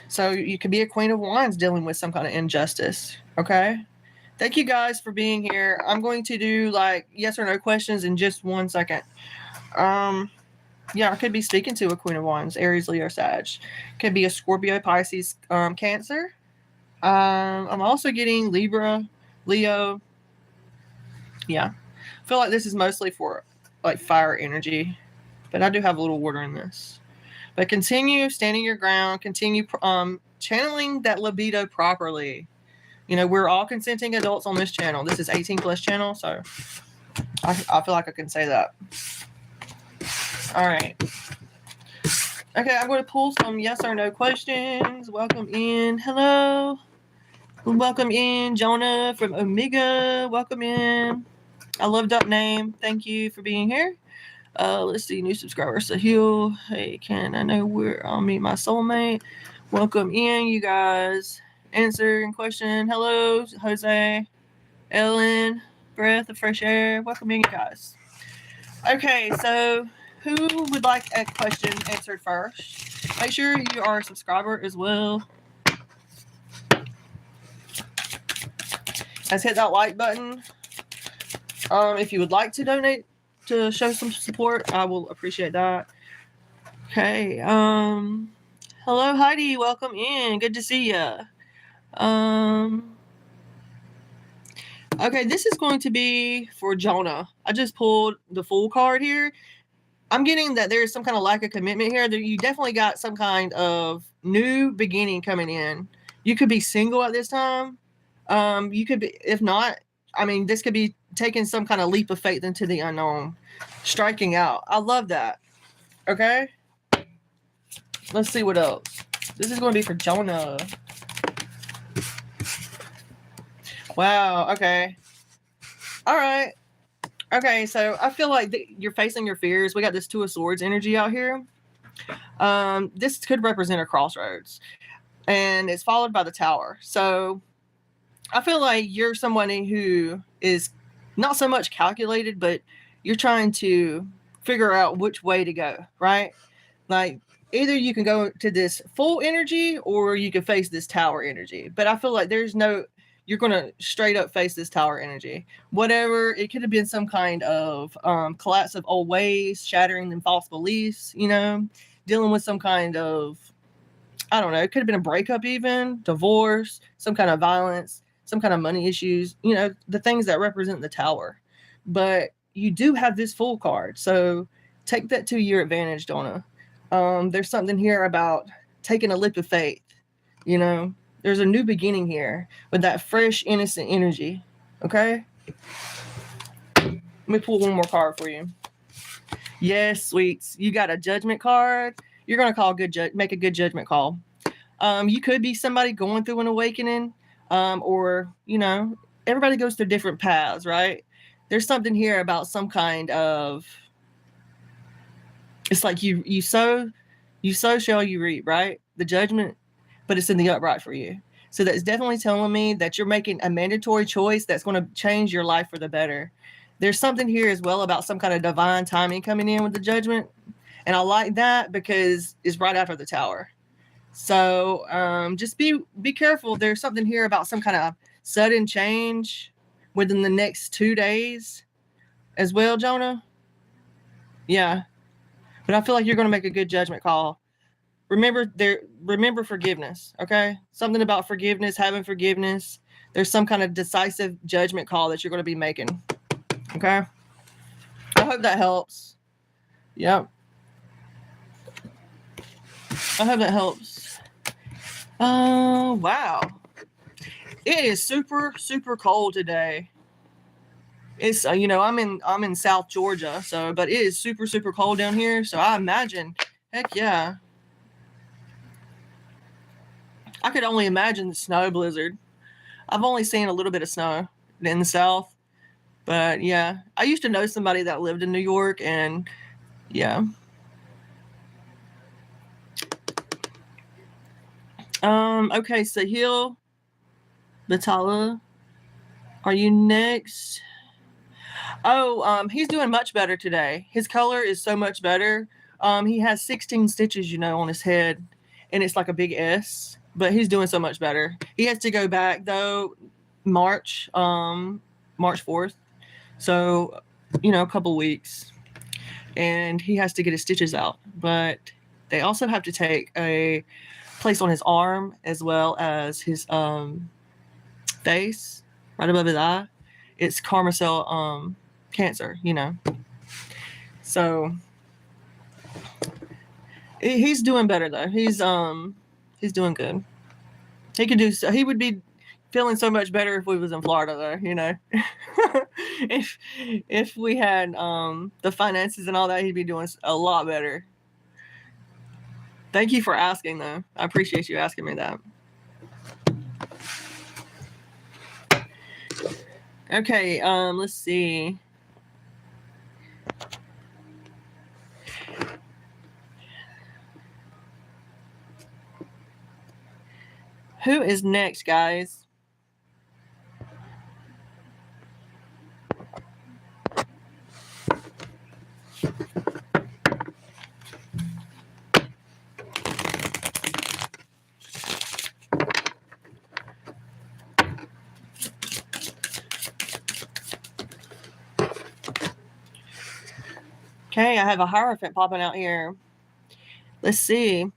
So you could be a Queen of Wands dealing with some kind of injustice, okay? Thank you guys for being here. I'm going to do like yes or no questions in just 1 second. Yeah, I could be speaking to a Queen of Wands, Aries, Leo, Sag. Could be a Scorpio, Pisces, Cancer. I'm also getting Libra, Leo. Yeah. I feel like this is mostly for like fire energy, but I do have a little water in this. But continue standing your ground. Continue channeling that libido properly. You know, we're all consenting adults on this channel. This is 18 plus channel, so I feel like I can say that. All right. Okay, I'm going to pull some yes or no questions. Welcome in. Hello. Welcome in, Jonah from Omega. Welcome in. I love that name. Thank you for being here. Let's see, new subscriber, Sahil. Hey, can I know where I'll meet my soulmate? Welcome in, you guys. Answering question. Hello, Jose, Ellen, breath of fresh air. Welcome in, you guys. Okay, so who would like a question answered first? Make sure you are a subscriber as well. Let's hit that like button. If you would like to donate to show some support, I will appreciate that. Okay. Hello, Heidi. Welcome in. Good to see you. Okay, this is going to be for Jonah. I just pulled the Fool card here. I'm getting that there's some kind of lack of commitment here. You definitely got some kind of new beginning coming in. You could be single at this time. You could be, if not, I mean, this could be taking some kind of leap of faith into the unknown, striking out. I love that. Okay. Let's see what else. This is going to be for Jonah. Wow. Okay. All right. Okay. So I feel like you're facing your fears. We got this Two of Swords energy out here. This could represent a crossroads, and it's followed by the Tower. So I feel like you're somebody who is not so much calculated, but you're trying to figure out which way to go, right? Like either you can go to this full energy or you can face this Tower energy. But I feel like there's no, you're going to straight up face this Tower energy. Whatever, it could have been some kind of collapse of old ways, shattering them false beliefs, you know, dealing with some kind of, I don't know, it could have been a breakup even, divorce, some kind of violence, some kind of money issues, you know, the things that represent the Tower. But you do have this Fool card, so take that to your advantage, Donna. There's something here about taking a leap of faith, you know. There's a new beginning here with that fresh, innocent energy, okay? Let me pull one more card for you. Yes, sweets. You got a Judgment card. You're going to make a good judgment call. You could be somebody going through an awakening. Or, you know, everybody goes through different paths, right? There's something here about some kind of, it's like you sow shall you reap, right? The Judgment, but it's in the upright for you. So that's definitely telling me that you're making a mandatory choice that's going to change your life for the better. There's something here as well about some kind of divine timing coming in with the Judgment. And I like that because it's right after the Tower. So just be careful. There's something here about some kind of sudden change within the next 2 days as well, Jonah. Yeah. But I feel like you're going to make a good judgment call. Remember forgiveness, okay? Something about forgiveness, having forgiveness. There's some kind of decisive judgment call that you're going to be making. Okay? I hope that helps. Yep. I hope that helps. Wow. It is super, super cold today. It's you know, I'm in South Georgia, so but it is super, super cold down here. So I imagine, heck yeah, I could only imagine the snow blizzard. I've only seen a little bit of snow in the South, but yeah, I used to know somebody that lived in New York, and yeah. Okay, Sahil Batala, are you next? Oh, he's doing much better today. His color is so much better. He has 16 stitches, you know, on his head, and it's like a big S. But he's doing so much better. He has to go back though, March, March 4th. So, you know, a couple weeks, and he has to get his stitches out. But they also have to take a place on his arm as well as his face, right above his eye. It's karma cell cancer, you know. So he's doing better though. He's doing good. He could do so. He would be feeling so much better if we was in Florida though, you know. if we had the finances and all that, he'd be doing a lot better. Thank you for asking though. I appreciate you asking me that. Okay, let's see. Who is next, guys? Okay, I have a Hierophant popping out here. Let's see.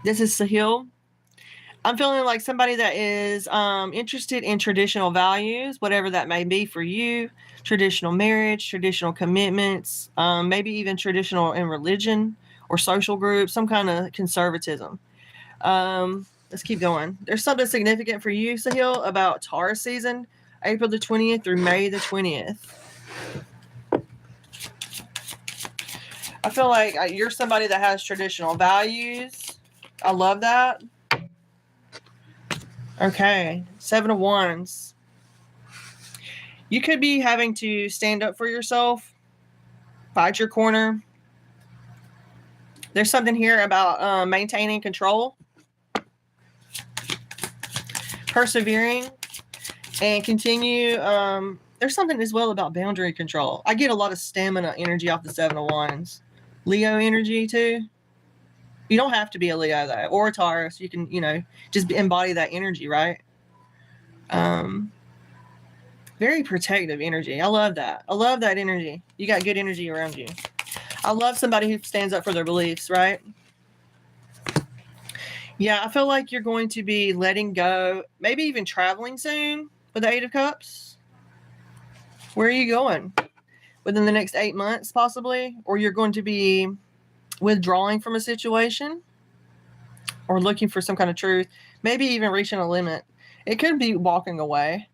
This is Sahil. I'm feeling like somebody that is interested in traditional values, whatever that may be for you. Traditional marriage, traditional commitments, maybe even traditional in religion or social group, some kind of conservatism. Let's keep going. There's something significant for you, Sahil, about Taurus season, April the 20th through May the 20th. I feel like you're somebody that has traditional values. I love that. Okay, 7 of Wands. You could be having to stand up for yourself, fight your corner. There's something here about maintaining control, persevering, and continue. There's something as well about boundary control. I get a lot of stamina energy off the 7 of Wands. Leo energy too. You don't have to be a Leo though, or a Taurus. You can, you know, just embody that energy, right? Very protective energy. I love that. I love that energy. You got good energy around you. I love somebody who stands up for their beliefs, right? Yeah, I feel like you're going to be letting go, maybe even traveling soon with the 8 of Cups. Where are you going? Within the next 8 months, possibly? Or you're going to be withdrawing from a situation or looking for some kind of truth, maybe even reaching a limit. It could be walking away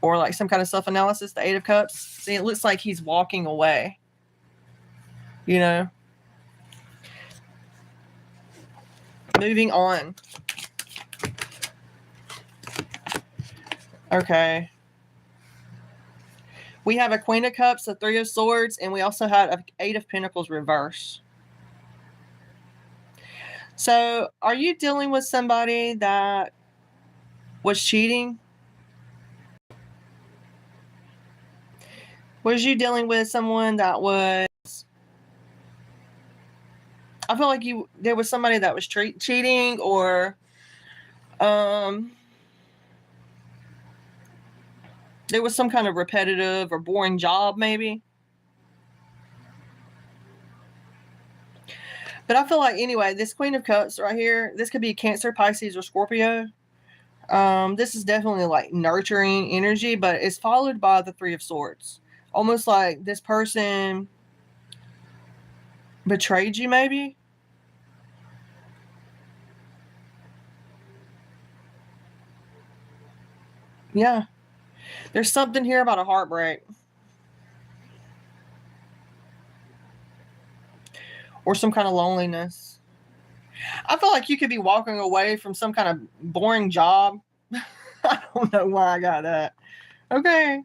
or like some kind of self-analysis, the 8 of Cups. See, it looks like he's walking away, you know? Moving on. Okay. We have a Queen of Cups, a 3 of Swords, and we also had an 8 of Pentacles reverse. So, are you dealing with somebody that was cheating? Was you dealing with someone that was... I feel like there was somebody that was cheating, or there was some kind of repetitive or boring job, maybe. But I feel like, anyway, this Queen of Cups right here, this could be Cancer, Pisces, or Scorpio. This is definitely like nurturing energy, but it's followed by the 3 of Swords. Almost like this person betrayed you, maybe. Yeah. There's something here about a heartbreak. Or some kind of loneliness. I feel like you could be walking away from some kind of boring job. I don't know why I got that. Okay.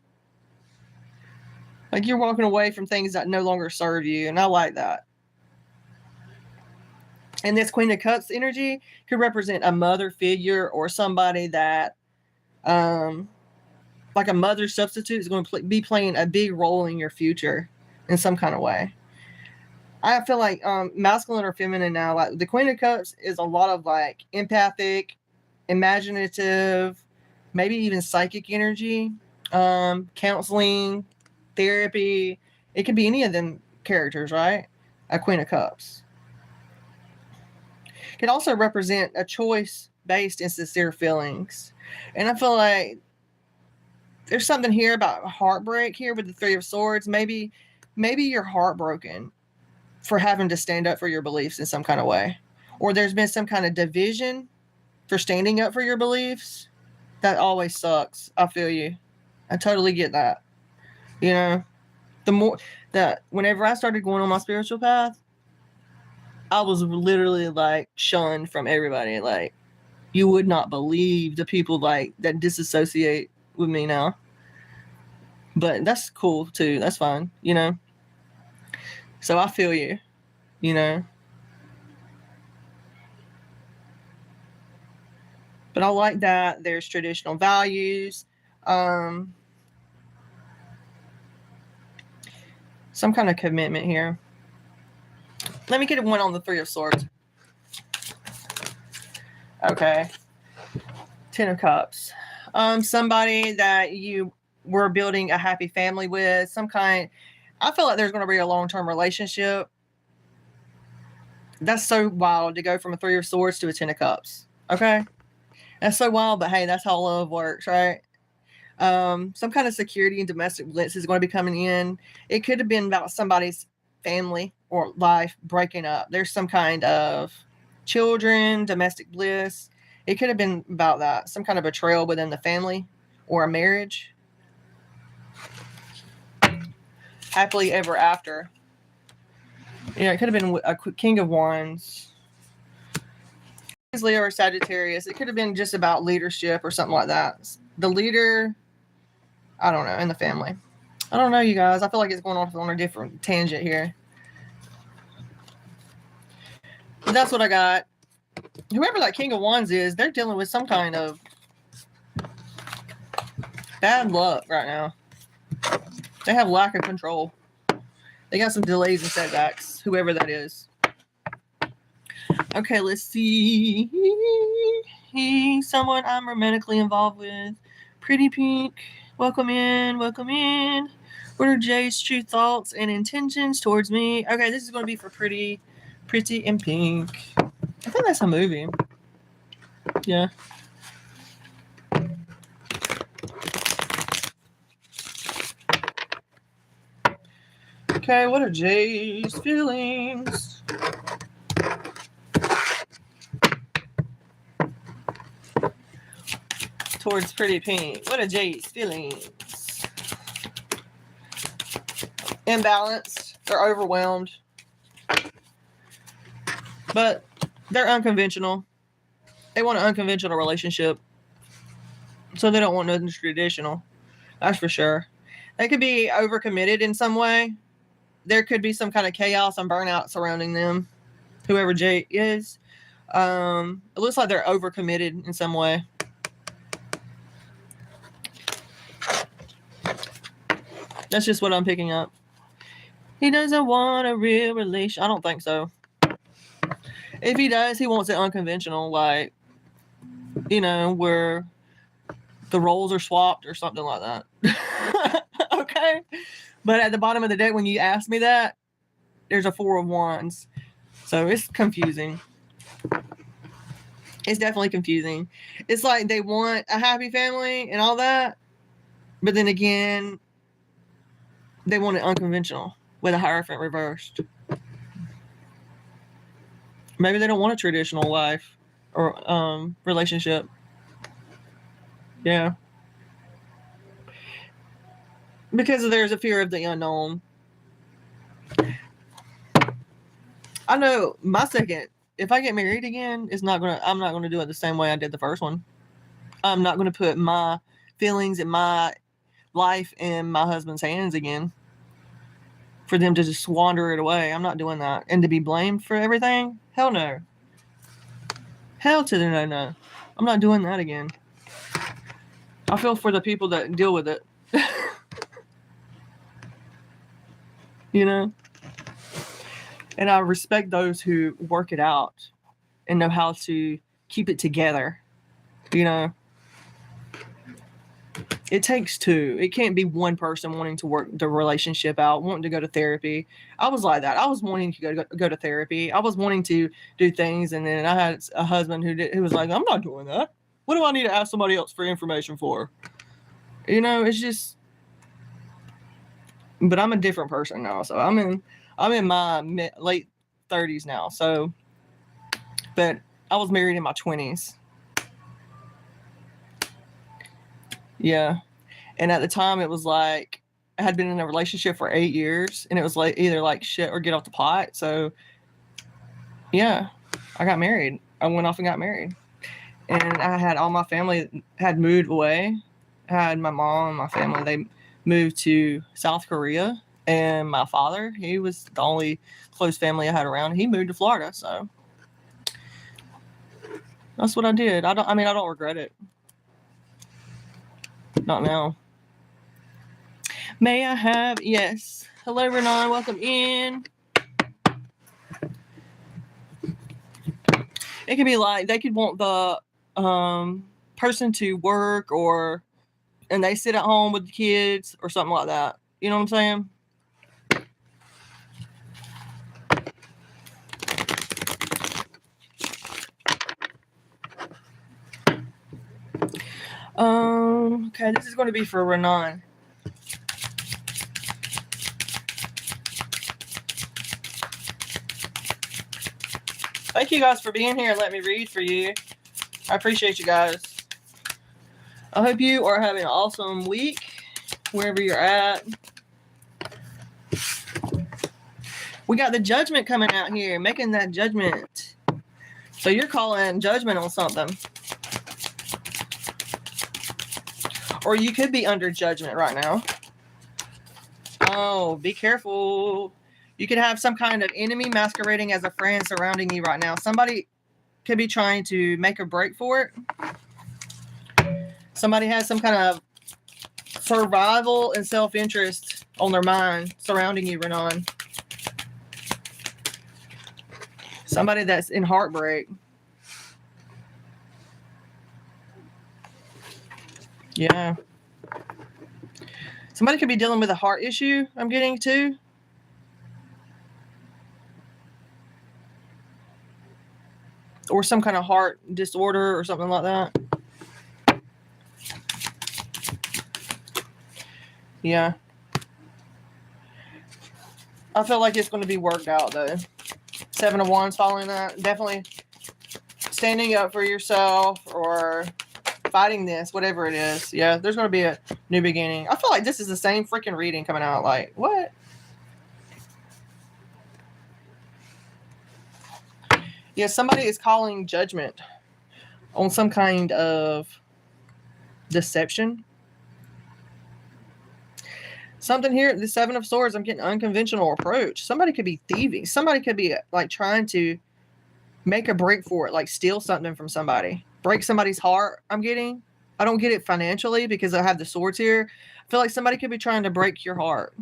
Like you're walking away from things that no longer serve you. And I like that. And this Queen of Cups energy could represent a mother figure or somebody that, like a mother substitute is going to be playing a big role in your future in some kind of way. I feel like masculine or feminine now, like the Queen of Cups is a lot of like empathic, imaginative, maybe even psychic energy, counseling, therapy. It could be any of them characters, right? A Queen of Cups. It can also represent a choice based in sincere feelings. And I feel like there's something here about heartbreak here with the Three of Swords. Maybe you're heartbroken for having to stand up for your beliefs in some kind of way. Or there's been some kind of division for standing up for your beliefs. That always sucks. I feel you. I totally get that. You know, the more that whenever I started going on my spiritual path, I was literally like shunned from everybody. Like, you would not believe the people like that disassociate with me now. But that's cool too. That's fine, you know. So I feel you, you know. But I like that there's traditional values, some kind of commitment here. Let me get one on the Three of Swords. Okay. Ten of Cups. Somebody that you were building a happy family with, some kind. I feel like there's going to be a long-term relationship. That's so wild to go from a Three of Swords to a Ten of Cups. Okay. That's so wild, but hey, that's how love works, right? Some kind of security and domestic bliss is going to be coming in. It could have been about somebody's family or life breaking up. There's some kind of children, domestic bliss. It could have been about that. Some kind of betrayal within the family or a marriage. Happily ever after. Yeah, it could have been a King of Wands. Leo or Sagittarius. It could have been just about leadership or something like that. The leader, I don't know, in the family. I don't know, you guys. I feel like it's going off on a different tangent here. But that's what I got. Whoever that King of Wands is, they're dealing with some kind of bad luck right now. They have lack of control. They got some delays and setbacks, whoever that is. Okay, let's see. Someone I'm romantically involved with. Pretty Pink. Welcome in. Welcome in. What are Jay's true thoughts and intentions towards me? Okay, this is going to be for Pretty and Pink. I think that's a movie. Yeah. Okay, what are Jay's feelings? Towards Pretty Pink. What are Jay's feelings? Imbalanced. They're overwhelmed. But they're unconventional. They want an unconventional relationship. So they don't want nothing traditional. That's for sure. They could be overcommitted in some way. There could be some kind of chaos and burnout surrounding them. Whoever Jay is. It looks like they're overcommitted in some way. That's just what I'm picking up. He doesn't want a real relation. I don't think so. If he does, he wants it unconventional, like, you know, where the roles are swapped or something like that. Okay? But at the bottom of the deck, when you ask me that, there's a Four of Wands. So it's confusing. It's definitely confusing. It's like they want a happy family and all that, but then again, they want it unconventional with a Hierophant reversed. Maybe they don't want a traditional life or relationship. Yeah. Because there's a fear of the unknown. I know my second, if I get married again, I'm not gonna do it the same way I did the first one. I'm not gonna put my feelings and my life in my husband's hands again for them to just squander it away. I'm not doing that. And to be blamed for everything? Hell no. Hell to the no. I'm not doing that again. I feel for the people that deal with it. You know? And I respect those who work it out and know how to keep it together. You know? It takes two. It can't be one person wanting to work the relationship out, wanting to go to therapy. I was like that. I was wanting to go to therapy. I was wanting to do things, and then I had a husband who was like, I'm not doing that. What do I need to ask somebody else for information for? You know, it's just. But I'm a different person now, so I'm in my late 30s now. So, but I was married in my 20s. Yeah. And at the time it was like I had been in a relationship for 8 years, and it was like either like shit or get off the pot. So yeah, I got married. I went off and got married. And I had all my family had moved away. I had my mom and my family, they moved to South Korea, and my father, he was the only close family I had around. He moved to Florida, so that's what I did. I don't regret it. Not now. May I have, yes. Hello, Renan, welcome in. It could be like they could want the person to work, and they sit at home with the kids or something like that. You know what I'm saying? Okay, this is going to be for Renan. Thank you guys for being here and let me read for you. I appreciate you guys. I hope you are having an awesome week wherever you're at. We got the judgment coming out here, making that judgment. So you're calling judgment on something. Or you could be under judgment right now. Oh, be careful. You could have some kind of enemy masquerading as a friend surrounding you right now. Somebody could be trying to make a break for it. Somebody has some kind of survival and self-interest on their mind surrounding you, Renan. Somebody that's in heartbreak. Yeah. Somebody could be dealing with a heart issue, I'm getting too. Or some kind of heart disorder or something like that. Yeah. I feel like it's going to be worked out, though. 7 of Wands following that. Definitely standing up for yourself or fighting this, whatever it is. Yeah, there's going to be a new beginning. I feel like this is the same freaking reading coming out. Like, what? Yeah, somebody is calling judgment on some kind of deception. Something here, the 7 of Swords, I'm getting unconventional approach. Somebody could be thieving. Somebody could be like trying to make a break for it, like steal something from somebody. Break somebody's heart, I'm getting. I don't get it financially because I have the swords here. I feel like somebody could be trying to break your heart.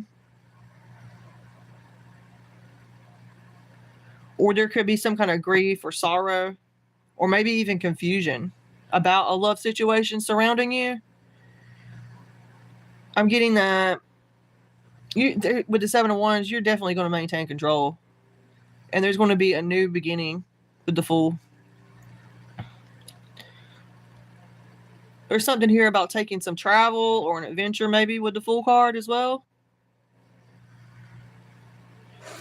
Or there could be some kind of grief or sorrow, or maybe even confusion about a love situation surrounding you. I'm getting that with the 7 of Wands, you're definitely going to maintain control. And there's going to be a new beginning with the Fool. There's something here about taking some travel or an adventure maybe with the Fool card as well.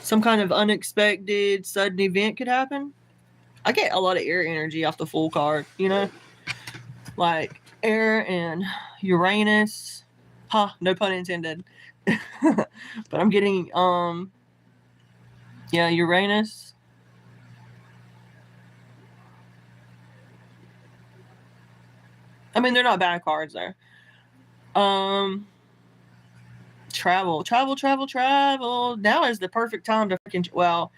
Some kind of unexpected sudden event could happen. I get a lot of air energy off the Fool card, you know? Like air and Uranus. Ha, no pun intended. But I'm getting, yeah, Uranus. I mean, they're not bad cards there. Travel. Now is the perfect time to freaking, well,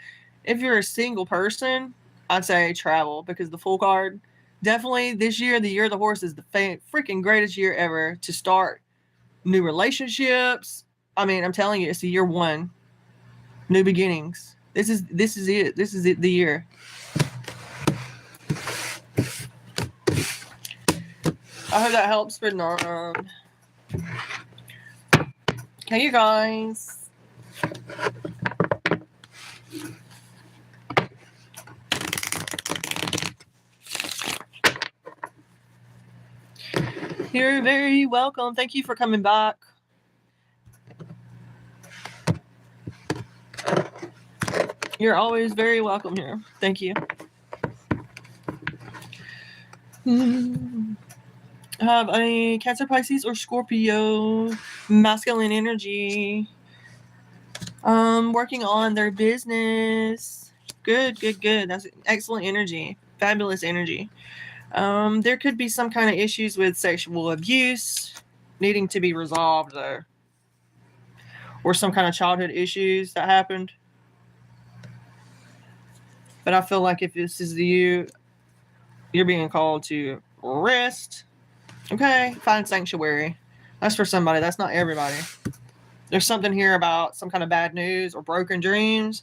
if you're a single person, I'd say travel, because the Fool card, definitely this year, the year of the horse, is the freaking greatest year ever to start new relationships. I mean, I'm telling you, it's the year one, new beginnings. This is it. This is it, the year. I hope that helps, but not. Okay, you guys. You're very welcome. Thank you for coming back. You're always very welcome here. Thank you. Have a Cancer, Pisces, or Scorpio masculine energy working on their business. Good. That's excellent energy. Fabulous energy. There could be some kind of issues with sexual abuse needing to be resolved, though, or some kind of childhood issues that happened. But I feel like if this is you, you're being called to rest. Okay, find sanctuary. That's for somebody. That's not everybody. There's something here about some kind of bad news or broken dreams.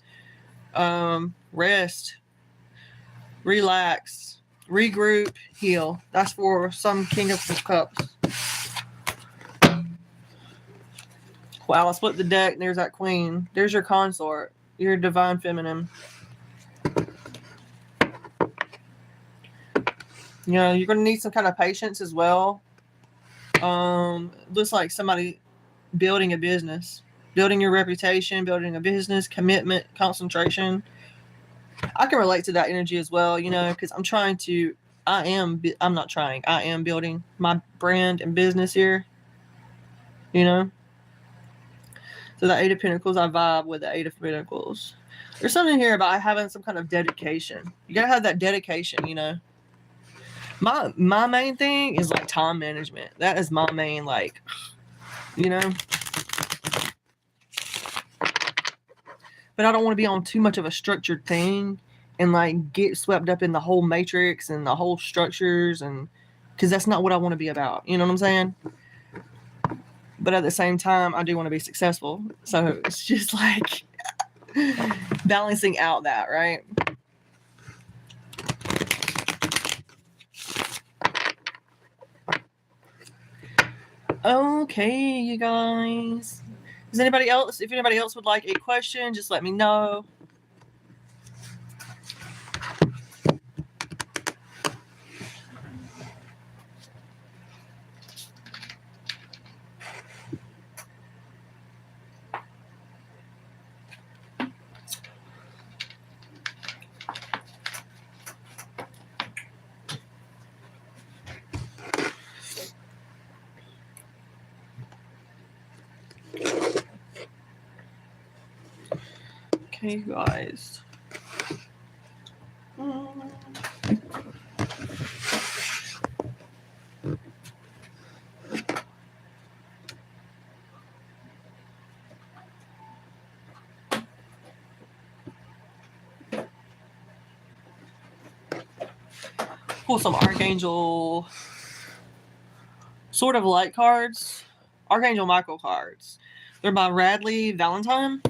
Rest, relax, regroup, heal. That's for some King of Cups. Wow, I split the deck and there's that Queen. There's your consort, your divine feminine. You know, you're going to need some kind of patience as well. Looks like somebody building a business, building your reputation, building a business, commitment, concentration. I can relate to that energy as well, you know, because I am building my brand and business here, you know. So the Eight of Pentacles, I vibe with the Eight of Pentacles. There's something here about having some kind of dedication. You got to have that dedication, you know. My main thing is like time management. That is my main, like, you know. But I don't want to be on too much of a structured thing and like get swept up in the whole matrix and the whole structures, and because that's not what I want to be about. You know what I'm saying? But at the same time, I do want to be successful. So it's just like balancing out that, right? Okay, you guys. Does anybody else, if anybody else would like a question, just let me know. Okay, you guys. Pull some Archangel sort of light cards. Archangel Michael cards. They're by Radley Valentine.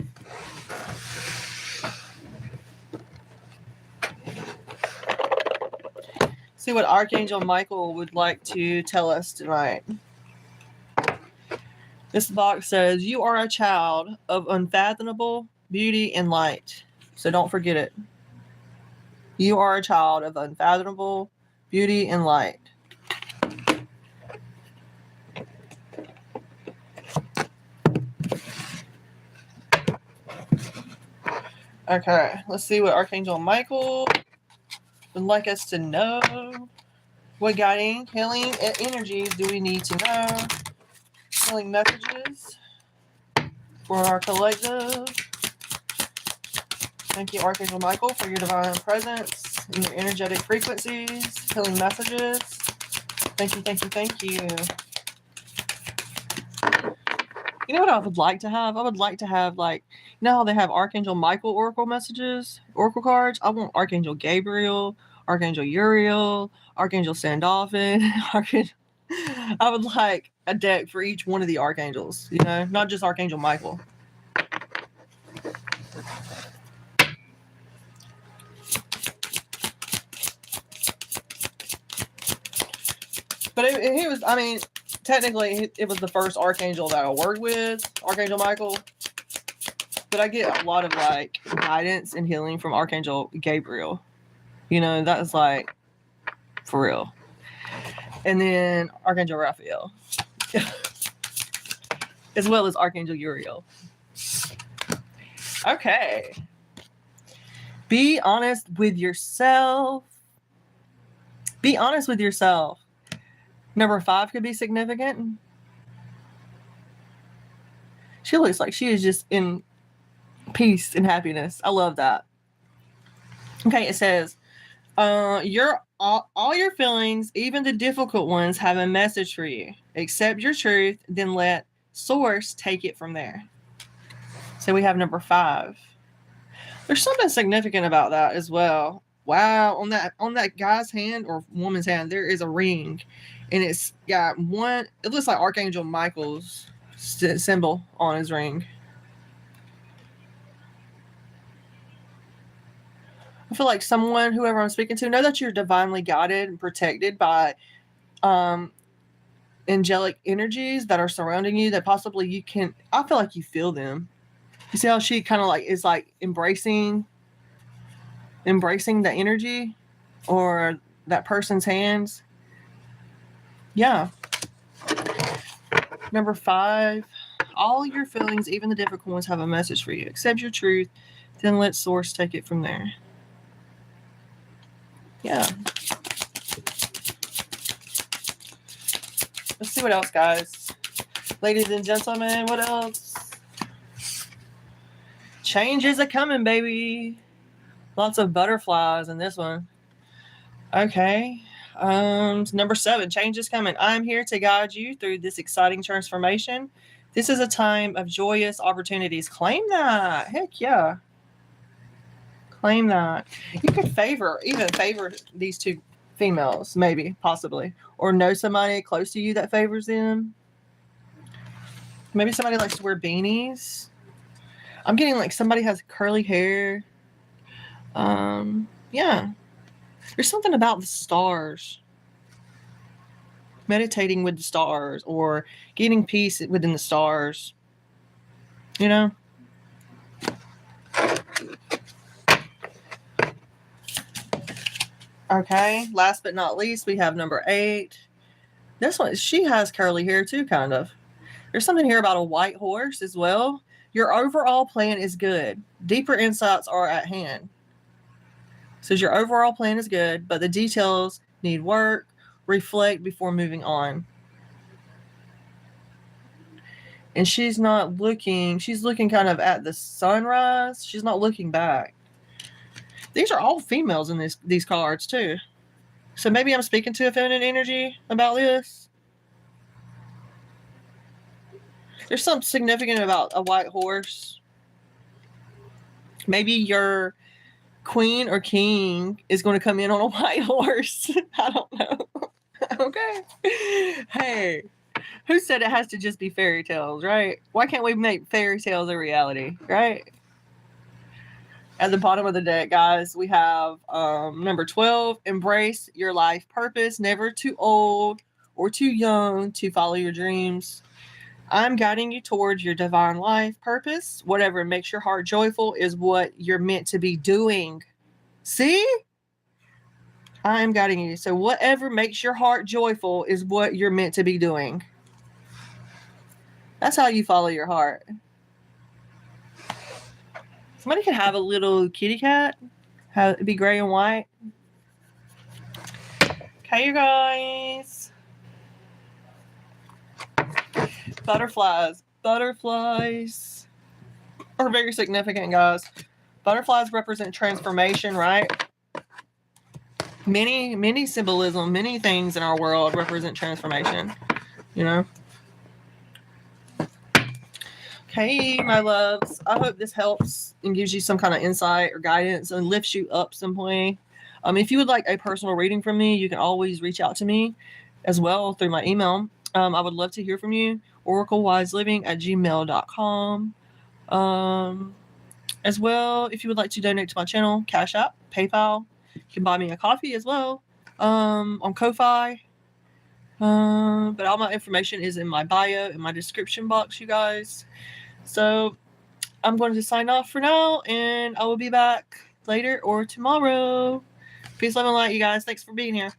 See what Archangel Michael would like to tell us tonight. This box says, you are a child of unfathomable beauty and light. So don't forget it. You are a child of unfathomable beauty and light. Okay, let's see what Archangel Michael would like us to know. What guiding, healing energies do we need to know healing messages for our collective. Thank you, Archangel Michael, for your divine presence and your energetic frequencies, healing messages. Thank you, thank you, thank you. You know what I would like to have? I would like to have, like, you know how they have Archangel Michael Oracle messages, Oracle cards? I want Archangel Gabriel, Archangel Uriel, Archangel Sandalphon, Archangel... I would like a deck for each one of the archangels, you know, not just Archangel Michael. But he was, I mean, technically it was the first archangel that I worked with, Archangel Michael. But I get a lot of, like, guidance and healing from Archangel Gabriel. You know, that is, like, for real. And then Archangel Raphael. As well as Archangel Uriel. Okay. Be honest with yourself. Be honest with yourself. Number 5 could be significant. She looks like she is just in peace and happiness. I love that. Okay, it says, all your feelings, even the difficult ones, have a message for you. Accept your truth, then let source take it from there. So we have number 5. There's something significant about that as well. Wow, on that guy's hand or woman's hand, there is a ring, and it's got one. It looks like Archangel Michael's symbol on his ring. I feel like someone, whoever I'm speaking to, know that you're divinely guided and protected by angelic energies that are surrounding you, that possibly you can, I feel like you feel them. You see how she kind of like is like embracing the energy or that person's hands. Yeah. Number 5, all your feelings, even the difficult ones, have a message for you. Accept your truth, then let source take it from there. Yeah. Let's see what else, guys. Ladies and gentlemen, what else? Changes are coming, baby. Lots of butterflies in this one. Okay. Number 7, change is coming. I'm here to guide you through this exciting transformation. This is a time of joyous opportunities. Claim that. Heck yeah. Claim that. You could favor these 2 females, maybe, possibly. Or know somebody close to you that favors them. Maybe somebody likes to wear beanies. I'm getting like somebody has curly hair. Yeah. There's something about the stars. Meditating with the stars or getting peace within the stars. You know? Okay. Last but not least, we have number 8. This one, she has curly hair too, kind of. There's something here about a white horse as well. Your overall plan is good. Deeper insights are at hand. Says your overall plan is good, but the details need work. Reflect before moving on. And she's not looking. She's looking kind of at the sunrise. She's not looking back. These are all females in these cards too. So maybe I'm speaking to a feminine energy about this. There's something significant about a white horse. Maybe your queen or king is going to come in on a white horse. I don't know. Okay. Hey, who said it has to just be fairy tales, right? Why can't we make fairy tales a reality, right? At the bottom of the deck, guys, we have number 12, embrace your life purpose. Never too old or too young to follow your dreams. I'm guiding you towards your divine life purpose. Whatever makes your heart joyful is what you're meant to be doing. See? I am guiding you. So whatever makes your heart joyful is what you're meant to be doing. That's how you follow your heart. Somebody could have a little kitty cat. It'd be gray and white. Okay, you guys. Butterflies. Butterflies are very significant, guys. Butterflies represent transformation, right? Many symbolism, many things in our world represent transformation, you know? Okay, my loves, I hope this helps and gives you some kind of insight or guidance and lifts you up some point. If you would like a personal reading from me, you can always reach out to me as well through my email. I would love to hear from you. OracleWiseLiving@gmail.com. As well, if you would like to donate to my channel, Cash App, PayPal, you can buy me a coffee as well on Ko-Fi. But all my information is in my bio, in my description box, you guys. So I'm going to sign off for now, and I will be back later or tomorrow. Peace, love, and light, you guys. Thanks for being here.